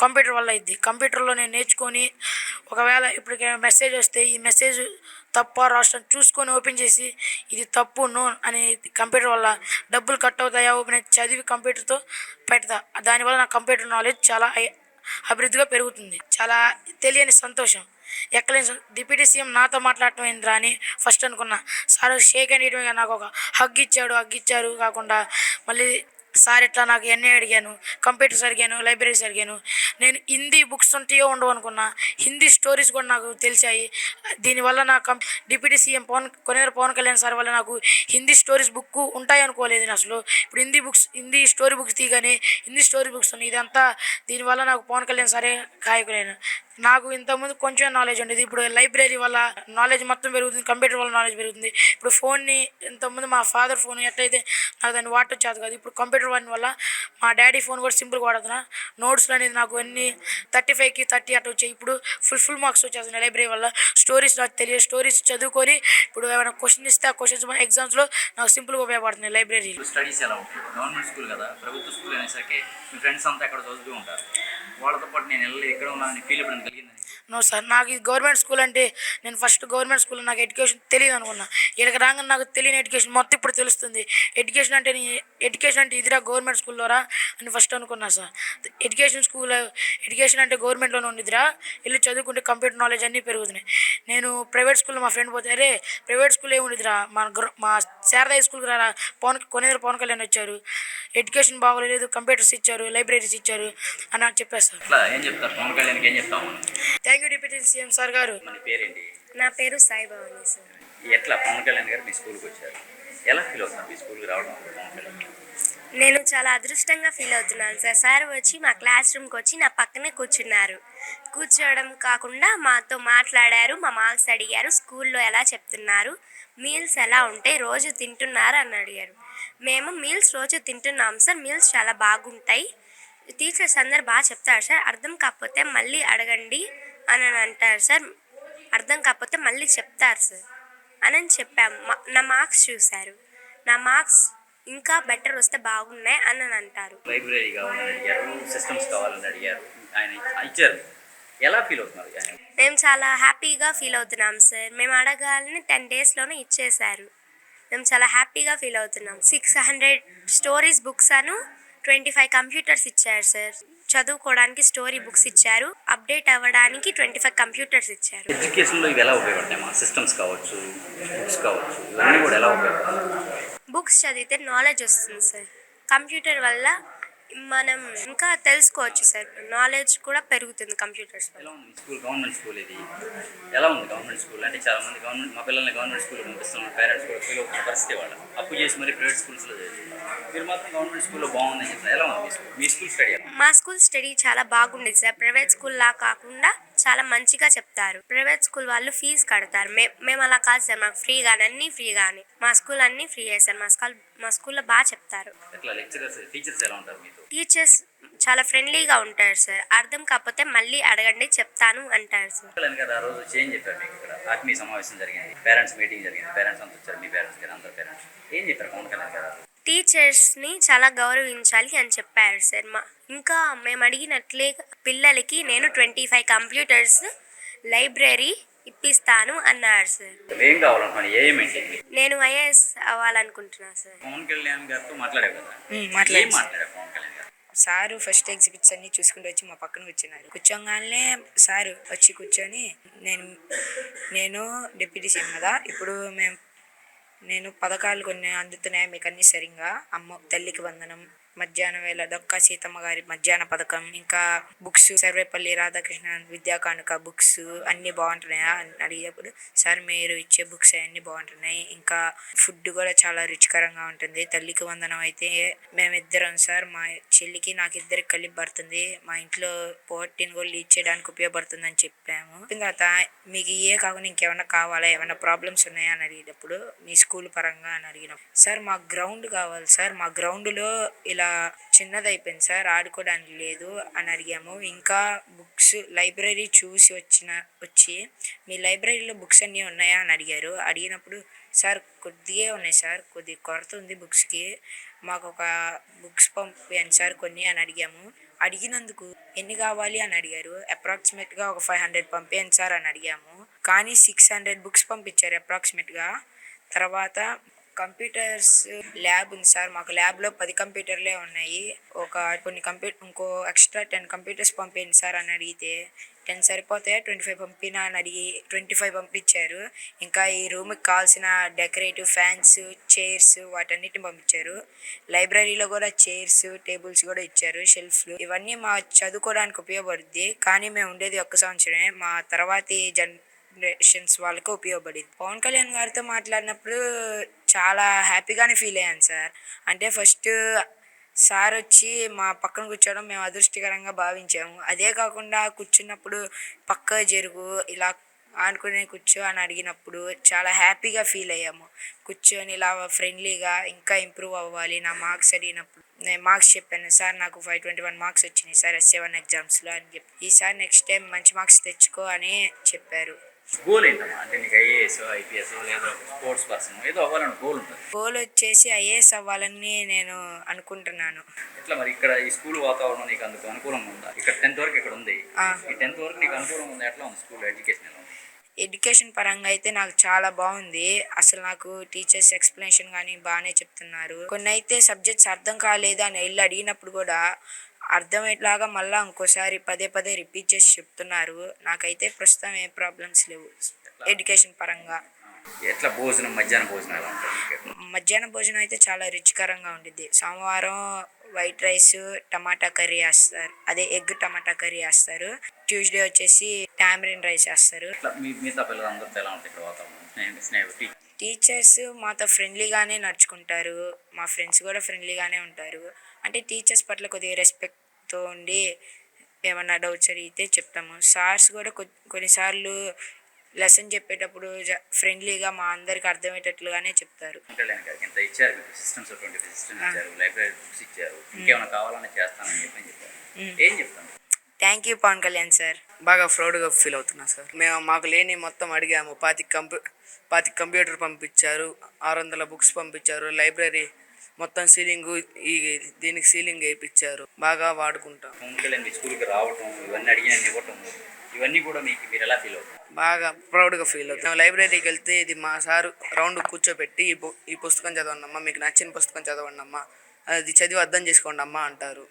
కంప్యూటర్ వల్ల అయింది. కంప్యూటర్లో నేను నేర్చుకొని ఒకవేళ ఇప్పటికే మెసేజ్ వస్తే ఈ మెసేజ్ తప్ప రాష్ట్రం చూసుకొని ఓపెన్ చేసి ఇది తప్పు నో అని కంప్యూటర్ వల్ల డబ్బులు కట్ అవుతాయా ఓపెన్ చదివి కంప్యూటర్తో పెడతా. దానివల్ల నా కంప్యూటర్ నాలెడ్జ్ చాలా అభివృద్ధిగా పెరుగుతుంది. చాలా తెలియని సంతోషం, ఎక్కలేని. డిప్యూటీ సీఎం నాతో మాట్లాడటం ఏంద్రా అని ఫస్ట్ అనుకున్నా. సార్ షేక్ హ్యాండ్ ఇవ్వడమే నాకు ఒక హగ్ ఇచ్చారు కాకుండా మళ్ళీ సార్ ఇట్లా నాకు ఎన్ని అడిగాను, కంప్యూటర్స్ అడిగాను, లైబ్రరీస్ అడిగాను. నేను హిందీ బుక్స్ ఉంటాయో ఉండవు అనుకున్నా, హిందీ స్టోరీస్ కూడా నాకు తెలిసాయి. దీనివల్ల నా deputy CM Konidela Pawan Kalyan sir వల్ల నాకు హిందీ స్టోరీస్ బుక్ ఉంటాయి అనుకోలేదు నేను అసలు. ఇప్పుడు హిందీ స్టోరీ బుక్స్ తీయగానే హిందీ స్టోరీ బుక్స్ ఉన్నాయి. ఇదంతా దీనివల్ల నాకు పవన్ కళ్యాణ్ సారే కాయకులేను. నాకు ఇంతకుముందు కొంచెం నాలెడ్జ్ ఉండేది, ఇప్పుడు లైబ్రరీ వల్ల నాలెడ్జ్ మొత్తం పెరుగుతుంది, కంప్యూటర్ వల్ల నాలెడ్జ్ పెరుగుతుంది. ఇప్పుడు ఫోన్ని ఇంతకుముందు మా ఫాదర్ ఫోన్ ఎట్లయితే నాకు దాన్ని వాడటం చేత కాదు, ఇప్పుడు కంప్యూటర్ వల్ల మా డాడీ ఫోన్ కూడా సింపుల్గా వాడుతున్నా. నోట్స్లు అనేది నాకు అన్ని 35కి 30 అట్లా వచ్చాయి. ఇప్పుడు ఫుల్ మార్క్స్ వచ్చేస్తున్నాయి లైబ్రరీ వల్ల. స్టోరీస్ నాకు తెలియదు, స్టోరీస్ చదువుకొని ఇప్పుడు ఏమైనా క్వశ్చన్ ఇస్తే ఆ క్వశ్చన్స్ మన ఎగ్జామ్స్లో నాకు సింపుల్గా ఉపయోగపడుతున్నాయి లైబ్రరీ. స్టడీస్ ఎలా ఉంటాయి? గవర్నమెంట్ స్కూల్ కదా, ప్రభుత్వ స్కూల్ అనేసరికి మీ ఫ్రెండ్స్ అంతా అక్కడ చదువుతూ ఉంటారు. వాళ్ళతో పాటు నేను వెళ్ళలేదు, ఇక్కడ ఉన్నాను ఫీల్ ఇప్పుడు కలిగిందని. నో సార్, నాకు ఇది గవర్నమెంట్ స్కూల్ అంటే నేను ఫస్ట్ గవర్నమెంట్ స్కూల్లో నాకు ఎడ్యుకేషన్ తెలియదు అనుకున్నా. ఇక్కడికి రాగానే నాకు తెలియని ఎడ్యుకేషన్ మొత్తం ఇప్పుడు తెలుస్తుంది. ఎడ్యుకేషన్ అంటే ఇదిరా గవర్నమెంట్ స్కూల్లోరా అని ఫస్ట్ అనుకున్నా సార్. ఎడ్యుకేషన్ అంటే గవర్నమెంట్లోనే ఉండిదిరా, వెళ్ళి చదువుకుంటే కంప్యూటర్ నాలెడ్జ్ అన్నీ పెరుగుతున్నాయి. నేను ప్రైవేట్ స్కూల్లో మా ఫ్రెండ్ పోతే, అరే ప్రైవేట్ స్కూల్ ఏముండిదిరా, మా శారదా స్కూల్కి రారా, కొనేరు పవన్ కళ్యాణ్ వచ్చారు, ఎడ్యుకేషన్ బాగోలేదు, కంప్యూటర్స్ ఇచ్చారు, లైబ్రరీస్ ఇచ్చారు అని నాకు చెప్పారు సార్. ఇట్లా ఏం చెప్తారు పవన్ కళ్యాణ్కి, ఏం చెప్తాము? Thank you deputy CM sir గారు. మన పేరేంటి? నా పేరు సాయి భవాని సార్. ఎట్లా పవన్ కళ్యాణ్ గారు మీ స్కూల్కి వచ్చారు? ఎలా ఫీల్ అవుతున్నారు మీ స్కూల్కి రావడం పవన్ కళ్యాణ్? నేను చాలా అదృష్టంగా ఫీల్ అవుతున్నాను సార్. సార్ వచ్చి మా క్లాస్ రూమ్కి వచ్చి నా పక్కనే కూర్చున్నారు. కూర్చోవడం కాకుండా మాతో మాట్లాడారు, మా మార్క్స్ అడిగారు, స్కూల్లో ఎలా చెప్తున్నారు, మీల్స్ ఎలా ఉంటాయి, రోజు తింటున్నారు అని అడిగారు. మేము మీల్స్ రోజు తింటున్నాం సార్, మీల్స్ చాలా బాగుంటాయి, టీచర్స్ అందరు బాగా చెప్తారు సార్, అర్థం కాకపోతే మళ్ళీ అడగండి అని అంటారు సార్, అర్థం కాకపోతే మళ్ళీ చెప్తారు సార్ అని చెప్పాము. నా మార్క్స్ చూశారు, నా మార్క్స్ ఇంకా బెటర్ వస్తే బాగున్నాయి అని అంటారు. లైబ్రరీ కావాలని అడిగారు, సిస్టమ్స్ కావాలని అడిగారు, ఆయన ఇచ్చారు. ఎలా ఫీల్ అవుతున్నారు? మేము చాలా హ్యాపీగా ఫీల్ అవుతున్నాం సార్. మేము అడగాలని 10 డేస్లోనే ఇచ్చేశారు. మేము చాలా హ్యాపీగా ఫీల్ అవుతున్నాం. 600 స్టోరీస్ బుక్స్ అను 25 కంప్యూటర్స్ ఇచ్చారు సార్. చదువుకోవడానికి స్టోరీ బుక్స్ ఇచ్చారు, అప్డేట్ అవ్వడానికి 25 కంప్యూటర్స్ ఇచ్చారు. ఎడ్యుకేషన్లో ఇవి ఎలా ఉపయోగపడతాయి? మా సిస్టమ్స్ కావచ్చు, బుక్స్ కావచ్చు, ఇవన్నీ కూడా ఎలా ఉపయోగపడతాయి? బుక్స్ చదివితే నాలెడ్జ్ వస్తుంది సార్. కంప్యూటర్ వల్ల మనం ఇంకా తెలుసుకోవచ్చు సార్, నాలెడ్జ్ కూడా పెరుగుతుంది కంప్యూటర్స్ వల్ల. ఎలా ఉంది స్కూల్? గవర్నమెంట్ స్కూల్ ఇది ఎలా ఉంది? గవర్నమెంట్ స్కూల్ అంటే చాలా మంది మా పిల్లల్ని గవర్నమెంట్ స్కూల్లో పంపిస్తున్నారు, పేరెంట్స్ కూడా ఫీల్ అవుతున్న పరిస్థితి వాళ్ళ అప్పు చేసి మరి ప్రైవేట్ స్కూల్స్లో చదువుతున్నారు. మీరు మాత్రం గవర్నమెంట్ స్కూల్లో బాగుందని చెప్తున్నారు. ఎలా ఉంది మీ స్కూల్ స్టడీ? మా స్కూల్ స్టడీ చాలా బాగుండేది సార్. ప్రైవేట్ స్కూల్ లా కాకుండా చాలా మంచిగా చెప్తారు. ప్రైవేట్ స్కూల్ వాళ్ళు ఫీజు కడతారు, మేము అలా కాదు సార్, మాకు ఫ్రీగానే, అన్నీ ఫ్రీగానే. మా స్కూల్ అన్నీ ఫ్రీ సార్. మా స్కూల్లో బాగా చెప్తారు. ఎట్లా లెక్చరర్స్, టీచర్స్ ఎలా ఉంటారు మీతో? టీచర్స్ చాలా ఫ్రెండ్లీగా ఉంటారు సార్. అర్థం కాకపోతే మళ్ళీ అడగండి చెప్తాను అంటారు సార్. కదా ఆ రోజు చేంజ్ చెప్పారు మీకు, ఇక్కడ ఆత్మీయ సమావేశం జరిగింది, పేరెంట్స్ మీటింగ్ జరిగింది, పేరెంట్స్ అంతా వచ్చారు, మీ పేరెంట్స్ కానీ అందరు పేరెంట్స్ ఏం చెప్పారు పవన్ కళ్యాణ్ గారు? టీచర్స్ని చాలా గౌరవించాలి అని చెప్పారు సార్. ఇంకా మేము అడిగినట్లే పిల్లలకి నేను 25 కంప్యూటర్స్, లైబ్రరీ ఇప్పిస్తాను అన్నారు సార్. ఏం కావాలనుకున్నాను? ఏమేంటి? నేను ఐఏఎస్ అవ్వాలనుకుంటున్నాను సార్. పవన్ కళ్యాణ్ గారితో మాట్లాడావు కదా, మాట్లాడారు పవన్ కళ్యాణ్ గారు? సారు ఫస్ట్ ఎగ్జిబిట్స్ అన్ని చూసుకుంటూ వచ్చి మా పక్కన కూర్చున్నారు. కూర్చోగానే సారు వచ్చి కూర్చొని, నేను డిప్యూటీ సీఎం కదా, ఇప్పుడు నేను పథకాలు కొన్ని అందుతున్నాయి మీకు అన్ని సరిగ్గా, అమ్మ తల్లికి వందనం, మధ్యాహ్నం వేళ దొక్క సీతమ్మ గారి మధ్యాహ్న పథకం, ఇంకా బుక్స్ సర్వేపల్లి రాధాకృష్ణ విద్యా కానుక బుక్స్ అన్నీ బాగుంటున్నాయా అని అడిగేటప్పుడు, సార్ మీరు ఇచ్చే బుక్స్ అన్నీ బాగుంటున్నాయి, ఇంకా ఫుడ్ కూడా చాలా రుచికరంగా ఉంటుంది, తల్లికి వందనం అయితే మేమిద్దరం సార్, మా చెల్లికి నాకు ఇద్దరికి కలిపి పడుతుంది, మా ఇంట్లో పోటీని కూడా లీడ్ చేయడానికి ఉపయోగపడుతుంది అని చెప్పాము. తర్వాత మీకు ఏ కాకుండా ఇంకేమైనా కావాలా, ఏమైనా ప్రాబ్లమ్స్ ఉన్నాయా అని అడిగేటప్పుడు, మీ స్కూల్ పరంగా అని అడిగినాం. సార్ మాకు గ్రౌండ్ కావాలి సార్, మా గ్రౌండ్లో ఇలా చిన్నదైపోయింది సార్, ఆడుకోవడానికి లేదు అని అడిగాము. ఇంకా బుక్స్ లైబ్రరీ చూసి వచ్చి మీ లైబ్రరీలో బుక్స్ అన్నీ ఉన్నాయా అని అడిగారు. అడిగినప్పుడు సార్ కొద్దిగా ఉన్నాయి సార్, కొద్ది కొరత ఉంది బుక్స్కి, మాకు ఒక బుక్స్ పంపించండి సార్ కొన్ని అని అడిగాము. అడిగినందుకు ఎన్ని కావాలి అని అడిగారు. అప్రాక్సిమేట్గా ఒక 500 పంపించండి సార్ అని అడిగాము. కానీ 600 బుక్స్ పంపించారు అప్రాక్సిమేట్గా. తర్వాత కంప్యూటర్స్ ల్యాబ్ ఉంది సార్. మాకు ల్యాబ్లో 10 కంప్యూటర్లే ఉన్నాయి. కొన్ని ఇంకో ఎక్స్ట్రా 10 కంప్యూటర్స్ పంపించండి సార్ అని అడిగితే 10 సరిపోతాయా 25 పంపినా అని అడిగి 25 పంపించారు. ఇంకా ఈ రూమ్కి కావాల్సిన డెకరేటివ్ ఫ్యాన్స్, చైర్స్ వాటన్నిటిని పంపించారు. లైబ్రరీలో కూడా చైర్స్, టేబుల్స్ కూడా ఇచ్చారు, షెల్ఫ్లు. ఇవన్నీ మా చదువుకోవడానికి ఉపయోగపడుద్ది. కానీ మేము ఉండేది 1 సంవత్సరమే. మా తర్వాతి జనరేషన్స్ వాళ్ళకి ఉపయోగపడింది. పవన్ కళ్యాణ్ గారితో మాట్లాడినప్పుడు చాలా హ్యాపీగానే ఫీల్ అయ్యాను సార్. అంటే ఫస్ట్ సార్ వచ్చి మా పక్కన కూర్చోవడం మేము అదృష్టకరంగా భావించాము. అదే కాకుండా కూర్చున్నప్పుడు పక్క జరుగు ఇలా ఆనుకునే కూర్చో అని అడిగినప్పుడు చాలా హ్యాపీగా ఫీల్ అయ్యాము. కూర్చొని ఇలా ఫ్రెండ్లీగా ఇంకా ఇంప్రూవ్ అవ్వాలి. నా మార్క్స్ అడిగినప్పుడు నేను మార్క్స్ చెప్పాను సార్, నాకు 521 మార్క్స్ వచ్చినాయి సార్ S7 ఎగ్జామ్స్లో అని చెప్పి. ఈసారి నెక్స్ట్ టైం మంచి మార్క్స్ తెచ్చుకో అని చెప్పారు. గోల్ ఏంటమ్మా? అంటే నీకు ఐఏఎస్, ఐపీఎస్ లేదా స్పోర్ట్స్ పర్సన్ ఏదో అవ్వాలని గోల్ ఉంటుంది. గోల్ వచ్చేసి IAS అవ్వాలని నేను అనుకుంటున్నాను. ఎట్లా మరి ఇక్కడ ఈ స్కూల్ వాతావరణం నీకు అందుకు అనుకూలంగా ఉందా? ఇక్కడ 10th వరకు ఇక్కడ ఉంది. ఈ 10th వరకు నీకు అనుకూలంగా ఉంది. ఎట్లా ఉంది స్కూల్ ఎడ్యుకేషన్? ఎలా ఉంది? ఎడ్యుకేషన్ పరంగా అయితే నాకు చాలా బాగుంది. అసలు నాకు టీచర్స్ ఎక్స్ప్లెనేషన్ కానీ బాగానే చెప్తున్నారు. కొన్ని అయితే సబ్జెక్ట్స్ అర్థం కాలేదు అని వెళ్ళి అడిగినప్పుడు కూడా అర్థమయ్యేలాగా మళ్ళీ ఇంకోసారి పదే పదే రిపీట్ చేసి చెప్తున్నారు. నాకైతే ప్రస్తుతం ఏ ప్రాబ్లమ్స్ లేవు ఎడ్యుకేషన్ పరంగా. ఎట్లా భోజనం, మధ్యాహ్న భోజనం ఎలా ఉంటుంది? మధ్యాహ్న భోజనం అయితే చాలా రుచికరంగా ఉండిద్ది. సోమవారం వైట్ రైస్, టమాటా కర్రీ వేస్తారు, అదే ఎగ్ టమాటా కర్రీ వేస్తారు. ట్యూస్డే వచ్చేసి టామరిన్ రైస్ వేస్తారు. మిగతా పిల్లలందరితో ఎలా ఉంటుంది ఇక్కడ వాతావరణం? టీచర్స్ మాతో ఫ్రెండ్లీగానే నడుచుకుంటారు. మా ఫ్రెండ్స్ కూడా ఫ్రెండ్లీగానే ఉంటారు. అంటే టీచర్స్ పట్ల కొద్దిగా రెస్పెక్ట్తో ఉండి ఏమన్నా డౌట్స్ అడిగితే చెప్తాము. సార్స్ కూడా కొన్నిసార్లు లెసన్ చెప్పేటప్పుడు ఫ్రెండ్లీగా మా అందరికి అర్థమయ్యేటట్లుగానే చెప్తారు. ఇంత ఇచ్చారు మీకు, సిస్టమ్స్ 25 సిస్టమ్స్ ఇచ్చారు, లైబ్రరీ బుక్స్ ఇచ్చారు, ఇంకేమైనా కావాలని చేస్తానని చెప్పారు. ఏం చెప్తాను? Thank you Pawan Kalyan sir. బాగా ప్రౌడ్గా ఫీల్ అవుతున్నా సార్. మాకు లేని మొత్తం అడిగాము. 25 కంప్యూటర్ పంపించారు, 600 బుక్స్ పంపించారు, లైబ్రరీ మొత్తం దీనికి సీలింగ్ వేయించారు. బాగా వాడుకుంటాం. పవన్ కళ్యాణ్ మీ స్కూల్కి రావటం, ఇవన్నీ అడిగిన ఇవ్వటం, ఇవన్నీ కూడా మీరు ఎలా ఫీల్ అవుతారు? బాగా ప్రౌడ్గా ఫీల్ అవుతాం. లైబ్రరీకి వెళ్తే ఇది మా సారు రౌండ్ కూర్చోబెట్టి ఈ పుస్తకం చదవండి అమ్మా, మీకు నచ్చిన పుస్తకం చదవండి అమ్మా, అది చదివి అర్థం చేసుకోండి అమ్మా అంటారు.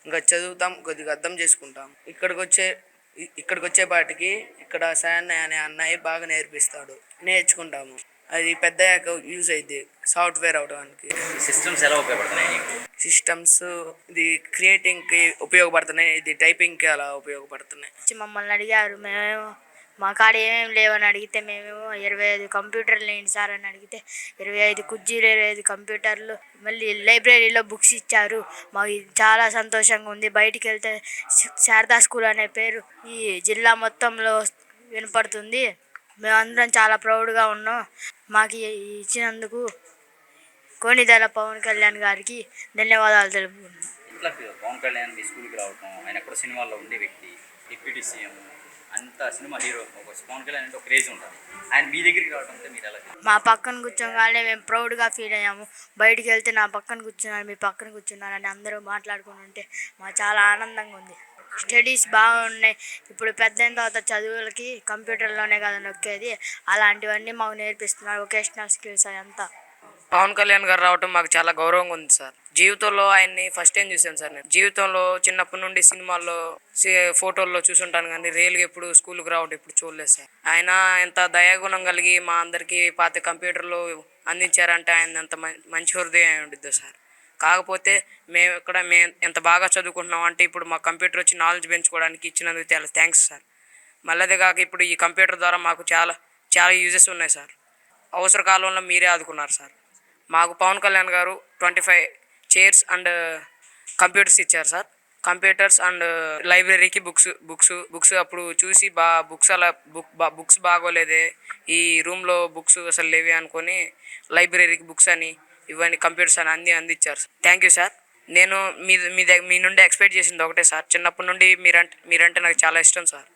ఇంకా చదువుతాం, కొద్దిగా అర్థం చేసుకుంటాం. ఇక్కడికి వచ్చేపాటికి ఇక్కడ సాయన్నయ్య అనే అన్నయ్య బాగా నేర్చుకుంటాము. అది పెద్దయ్యాక యూజ్ అయింది సాఫ్ట్వేర్ అవడానికి. సిస్టమ్స్ ఎలా ఉపయోగపడుతున్నాయి? సిస్టమ్స్ ఇది క్రియేటింగ్కి ఉపయోగపడుతున్నాయి, ఇది టైపింగ్కి అలా ఉపయోగపడుతున్నాయి. మమ్మల్ని అడిగారు, మేమేమో మా కాడ ఏమేమి లేవని అడిగితే మేమేమో 25 కంప్యూటర్లు ఏంటి సార్ అని అడిగితే 25 కుర్చీలు, 25 కంప్యూటర్లు, మళ్ళీ లైబ్రరీలో బుక్స్ ఇచ్చారు. మాకు చాలా సంతోషంగా ఉంది. బయటికి వెళ్తే శారదా స్కూల్ అనే పేరు ఈ జిల్లా మొత్తంలో వినపడుతుంది. మేమందరం చాలా ప్రౌడ్గా ఉన్నాం. మాకు ఇచ్చినందుకు కోనిదెల పవన్ కళ్యాణ్ గారికి ధన్యవాదాలు తెలుపుకుంటున్నాం. ఇట్లా పవన్ కళ్యాణ్ మీ స్కూల్కి రావటం, ఆయన కూడా సినిమాల్లో ఉండే వ్యక్తి, డిప్యూటీ సీఎం, అంత సినిమా హీరో. ఒక పవన్ కళ్యాణ్ అంటే ఒక క్రేజ్ ఉంటుంది. ఆయన మీ దగ్గరికి రావడంతో మీరు ఎలా? మా పక్కన కూర్చోగానే మేము ప్రౌడ్గా ఫీల్ అయ్యాము. బయటికి వెళ్తే నా పక్కన కూర్చున్నారు, మీ పక్కన కూర్చున్నారని అందరూ మాట్లాడుకుని ఉంటే మాకు చాలా ఆనందంగా ఉంది. స్టడీస్ బాగున్నాయి. ఇప్పుడు పెద్ద అయిన తర్వాత చదువులకి కంప్యూటర్లోనే కదా నొక్కేది, అలాంటివన్నీ మాకు నేర్పిస్తున్నారు. వొకేషనల్ స్కిల్స్ అదంతా. పవన్ కళ్యాణ్ గారు రావటం మాకు చాలా గౌరవంగా ఉంది సార్. జీవితంలో ఆయన్ని ఫస్ట్ టైం చూశాను సార్. నేను జీవితంలో చిన్నప్పటి నుండి సినిమాల్లో ఫోటోల్లో చూసుంటాను, కానీ రియల్గా ఎప్పుడు స్కూల్కి రావడం ఇప్పుడు చూడలేదు సార్. ఆయన ఎంత దయాగుణం కలిగి మా అందరికీ 5 కంప్యూటర్లు అందించారంటే ఆయన ఎంత మంచి హృదయం అయి ఉండిద్దో సార్. కాకపోతే మేము ఎంత బాగా చదువుకుంటున్నాం అంటే ఇప్పుడు మా కంప్యూటర్ వచ్చి నాలెడ్జ్ పెంచుకోవడానికి ఇచ్చినందుకు చాలా థ్యాంక్స్ సార్. మళ్ళీ కాక ఇప్పుడు ఈ కంప్యూటర్ ద్వారా మాకు చాలా యూజెస్ ఉన్నాయి సార్. అవసర కాలంలో మీరే ఆదుకున్నారు సార్. మాకు పవన్ కళ్యాణ్ గారు 25 చైర్స్ అండ్ కంప్యూటర్స్ ఇచ్చారు సార్. కంప్యూటర్స్ అండ్ లైబ్రరీకి బుక్స్ అప్పుడు చూసి బుక్స్ బాగోలేదే, ఈ రూమ్లో బుక్స్ అసలు లేవే అనుకొని లైబ్రరీకి బుక్స్ అని ఇవన్నీ కంప్యూటర్స్ అని అన్నీ అందించారు సార్. Thank you sir. నేను మీ నుండి ఎక్స్పెక్ట్ చేసింది ఒకటే సార్. చిన్నప్పటి నుండి మీరంటే నాకు చాలా ఇష్టం సార్.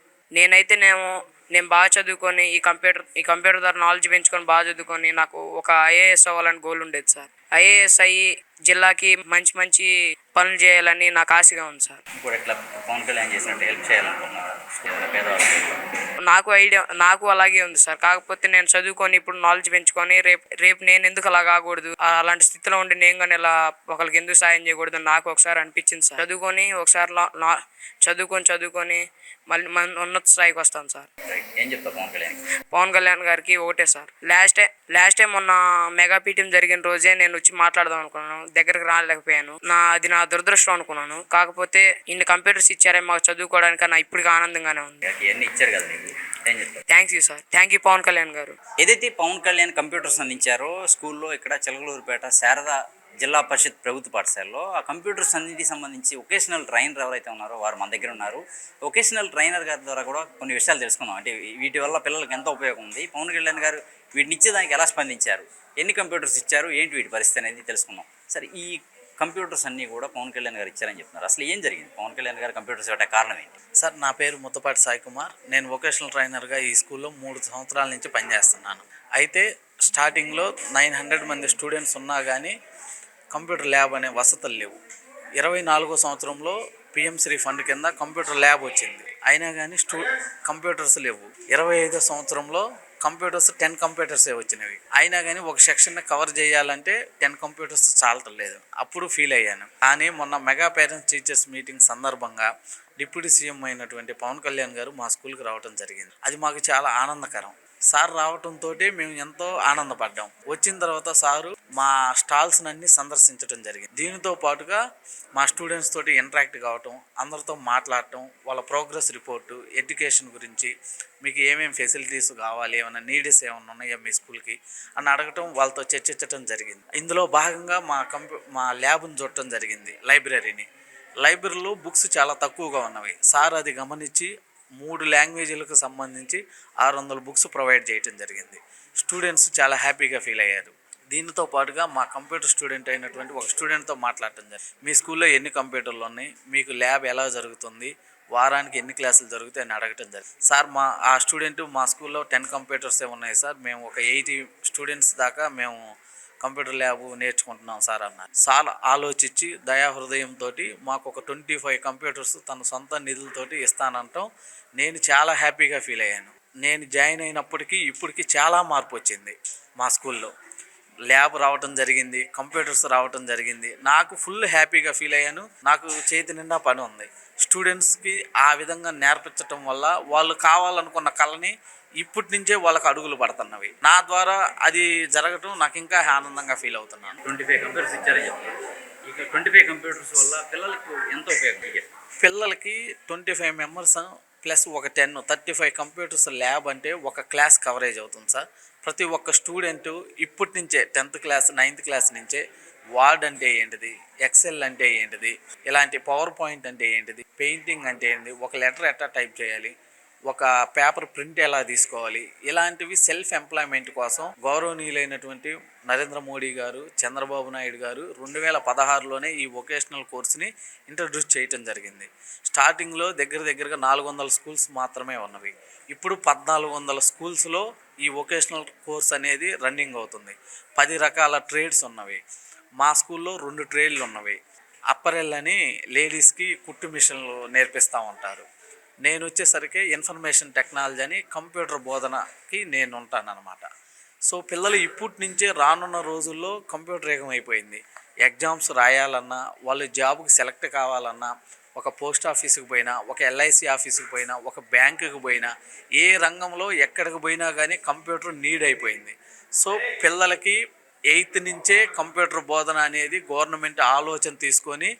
నేను బాగా చదువుకొని ఈ కంప్యూటర్ ద్వారా నాలెడ్జ్ పెంచుకొని బాగా చదువుకొని నాకు ఒక IAS అవ్వాలని గోల్ ఉండేది సార్. ఐఏఎస్ అయ్యి జిల్లాకి మంచి మంచి పనులు చేయాలని నాకు ఆశగా ఉంది సార్. ఇప్పుడు ఎట్లా పవన్ కళ్యాణ్ చేసినట్టు హెల్ప్ చేయాలనుకున్నారు పేదవాళ్ళకి? నాకు అలాగే ఉంది సార్. కాకపోతే నేను చదువుకొని ఇప్పుడు నాలెడ్జ్ పెంచుకొని రేపు నేను ఎందుకు అలా కాకూడదు, అలాంటి స్థితిలో ఉండి నేను కానీ ఇలా ఒకరికి ఎందుకు సాయం చేయకూడదు నాకు ఒకసారి అనిపించింది సార్. చదువుకొని ఒకసారి చదువుకొని మళ్ళీ ఉన్నత స్థాయికి వస్తాను సార్. ఏం చెప్తా పవన్ కళ్యాణ్ గారికి ఒకటే సార్, లాస్ట్ టైం మొన్న మెగా పీటీఎం జరిగిన రోజే నేను వచ్చి మాట్లాడదాం అనుకున్నాను, దగ్గరకు రాలేకపోయాను. అది నా దురదృష్టం అనుకున్నాను. కాకపోతే ఇన్ని కంప్యూటర్స్ ఇచ్చారే మాకు చదువుకోవడానికి, నా ఇప్పటికీ ఆనందంగానే ఉంది. ఇవన్నీ ఇచ్చారు కదా మీకు, ఏం చెప్తారు? Thanks you sir. Thank you Pawan Kalyan గారు. ఏదైతే పవన్ కళ్యాణ్ కంప్యూటర్స్ అందించారో స్కూల్లో ఇక్కడ చిలకలూరుపేట శారదా జిల్లా పరిషత్ ప్రభుత్వ పాఠశాలలో ఆ కంప్యూటర్స్ అన్నిటికి సంబంధించి వొకేషనల్ ట్రైనర్ ఎవరైతే ఉన్నారో వారు మన దగ్గర ఉన్నారు. వొకేషనల్ ట్రైనర్ గారి ద్వారా కూడా కొన్ని విషయాలు తెలుసుకుందాం. అంటే వీటి వల్ల పిల్లలకు ఎంత ఉపయోగం ఉంది, పవన్ కళ్యాణ్ గారు వీటిని ఇచ్చేదానికి ఎలా స్పందించారు, ఎన్ని కంప్యూటర్స్ ఇచ్చారు, ఏంటి వీటి పరిస్థితి అనేది తెలుసుకుందాం. సరే, ఈ కంప్యూటర్స్ అన్నీ కూడా పవన్ కళ్యాణ్ గారు ఇచ్చారని చెప్తున్నారు. అసలు ఏం జరిగింది? పవన్ కళ్యాణ్ గారు కంప్యూటర్స్ ఇవ్వడానికి కారణం ఏంటి? సార్, నా పేరు ముత్తపాటి సాయి కుమార్. నేను వొకేషనల్ ట్రైనర్గా ఈ స్కూల్లో 3 సంవత్సరాల నుంచి పనిచేస్తున్నాను. అయితే స్టార్టింగ్లో 900 మంది స్టూడెంట్స్ ఉన్నా కానీ కంప్యూటర్ ల్యాబ్ అనే వసతులు లేవు. 24వ సంవత్సరంలో పిఎం శ్రీ ఫండ్ కింద కంప్యూటర్ ల్యాబ్ వచ్చింది, అయినా కానీ కంప్యూటర్స్ లేవు. 25వ సంవత్సరంలో కంప్యూటర్స్ 10 కంప్యూటర్సే వచ్చినవి, అయినా కానీ ఒక సెక్షన్ని కవర్ చేయాలంటే 10 కంప్యూటర్స్ చాలటం లేదు. అప్పుడు ఫీల్ అయ్యాను. కానీ మొన్న మెగా పేరెంట్స్ టీచర్స్ మీటింగ్ సందర్భంగా డిప్యూటీ సీఎం అయినటువంటి పవన్ కళ్యాణ్ గారు మా స్కూల్కి రావడం జరిగింది. అది మాకు చాలా ఆనందకరం. సార్ రావడంతో మేము ఎంతో ఆనందపడ్డాం. వచ్చిన తర్వాత సారు మా స్టాల్స్ అన్ని సందర్శించడం జరిగింది. దీనితో పాటుగా మా స్టూడెంట్స్ తోటి ఇంటరాక్ట్ కావటం, అందరితో మాట్లాడటం, వాళ్ళ ప్రోగ్రెస్ రిపోర్టు, ఎడ్యుకేషన్ గురించి, మీకు ఏమేమి ఫెసిలిటీస్ కావాలి, ఏమైనా నీడ్స్ ఏమైనా ఉన్నాయా మీ స్కూల్కి అని అడగటం, వాళ్ళతో చర్చించడం జరిగింది. ఇందులో భాగంగా మా ల్యాబ్ని చూడటం జరిగింది. లైబ్రరీలో బుక్స్ చాలా తక్కువగా ఉన్నవి. సార్ అది గమనించి 3 లాంగ్వేజీలకు సంబంధించి 600 బుక్స్ ప్రొవైడ్ చేయడం జరిగింది. స్టూడెంట్స్ చాలా హ్యాపీగా ఫీల్ అయ్యారు. దీనితో పాటుగా మా కంప్యూటర్ స్టూడెంట్ అయినటువంటి ఒక స్టూడెంట్తో మాట్లాడటం జరిగింది. మీ స్కూల్లో ఎన్ని కంప్యూటర్లు ఉన్నాయి, మీకు ల్యాబ్ ఎలా జరుగుతుంది, వారానికి ఎన్ని క్లాసులు జరుగుతాయని అడగటం జరిగింది. సార్, ఆ స్టూడెంట్ మా స్కూల్లో 10 కంప్యూటర్సే ఉన్నాయి సార్, మేము ఒక 80 స్టూడెంట్స్ దాకా మేము కంప్యూటర్ ల్యాబ్ నేర్చుకుంటున్నాం సార్ అన్నారు. సార్ ఆలోచించి దయాహృదయంతో మాకు ఒక 25 కంప్యూటర్స్ తన సొంత నిధులతోటి ఇస్తానంటాం. నేను చాలా హ్యాపీగా ఫీల్ అయ్యాను. నేను జాయిన్ అయినప్పటికీ ఇప్పటికీ చాలా మార్పు వచ్చింది. మా స్కూల్లో ల్యాబ్ రావటం జరిగింది, కంప్యూటర్స్ రావటం జరిగింది. నాకు ఫుల్ హ్యాపీగా ఫీల్ అయ్యాను. నాకు చేతి నిండా పని ఉంది. స్టూడెంట్స్కి ఆ విధంగా నేర్పించటం వల్ల వాళ్ళు కావాలనుకున్న కళని ఇప్పటి నుంచే వాళ్ళకి అడుగులు పడుతున్నవి. నా ద్వారా అది జరగటం నాకు ఇంకా ఆనందంగా ఫీల్ అవుతున్నాను. 25 కంప్యూటర్స్ ఇచ్చారని చెప్తారు. ఇక 25 కంప్యూటర్స్ వల్ల పిల్లలకు ఎంత ఉపయోగం? పిల్లలకి 25 మెంబర్స్ ప్లస్ ఒక 35 కంప్యూటర్స్ ల్యాబ్ అంటే ఒక క్లాస్ కవరేజ్ అవుతుంది సార్. ప్రతి ఒక్క స్టూడెంటు ఇప్పటి నుంచే 10th క్లాస్ 9th క్లాస్ నుంచే వర్డ్ అంటే ఏంటిది, ఎక్సెల్ అంటే ఏంటిది, ఇలాంటి పవర్ పాయింట్ అంటే ఏంటిది, పెయింటింగ్ అంటే ఏంటిది, ఒక లెటర్ ఎట్లా టైప్ చేయాలి, ఒక పేపర్ ప్రింట్ ఎలా తీసుకోవాలి, ఇలాంటివి సెల్ఫ్ ఎంప్లాయ్మెంట్ కోసం గౌరవనీయులైనటువంటి నరేంద్ర మోడీ గారు, చంద్రబాబు నాయుడు గారు 2016లోనే ఈ వొకేషనల్ కోర్స్ని ఇంట్రడ్యూస్ చేయటం జరిగింది. స్టార్టింగ్లో దగ్గరగా 400 స్కూల్స్ మాత్రమే ఉన్నవి. ఇప్పుడు 1400 స్కూల్స్లో ఈ వొకేషనల్ కోర్స్ అనేది రన్నింగ్ అవుతుంది. 10 రకాల ట్రేడ్స్ ఉన్నవి. మా స్కూల్లో 2 ట్రేడ్లు ఉన్నవి. అప్పరెల్ అని లేడీస్కి కుట్టు మిషన్లు నేర్పిస్తూ ఉంటారు. నేను వచ్చేసరికి ఇన్ఫర్మేషన్ టెక్నాలజీ అని కంప్యూటర్ బోధనకి నేను ఉంటానన్నమాట. సో పిల్లలు ఇప్పటి నుంచే రానున్న రోజుల్లో కంప్యూటర్ యుగం అయిపోయింది. ఎగ్జామ్స్ రాయాలన్నా, వాళ్ళు జాబ్కి సెలెక్ట్ కావాలన్నా, ఒక పోస్ట్ ఆఫీస్కి పోయినా, ఒక ఎల్ఐసి ఆఫీస్కి పోయినా, ఒక బ్యాంకుకి పోయినా, ఏ రంగంలో ఎక్కడికి పోయినా కానీ కంప్యూటర్ నీడ్ అయిపోయింది. సో పిల్లలకి 8th నుంచే కంప్యూటర్ బోధన అనేది గవర్నమెంట్ ఆలోచన తీసుకొని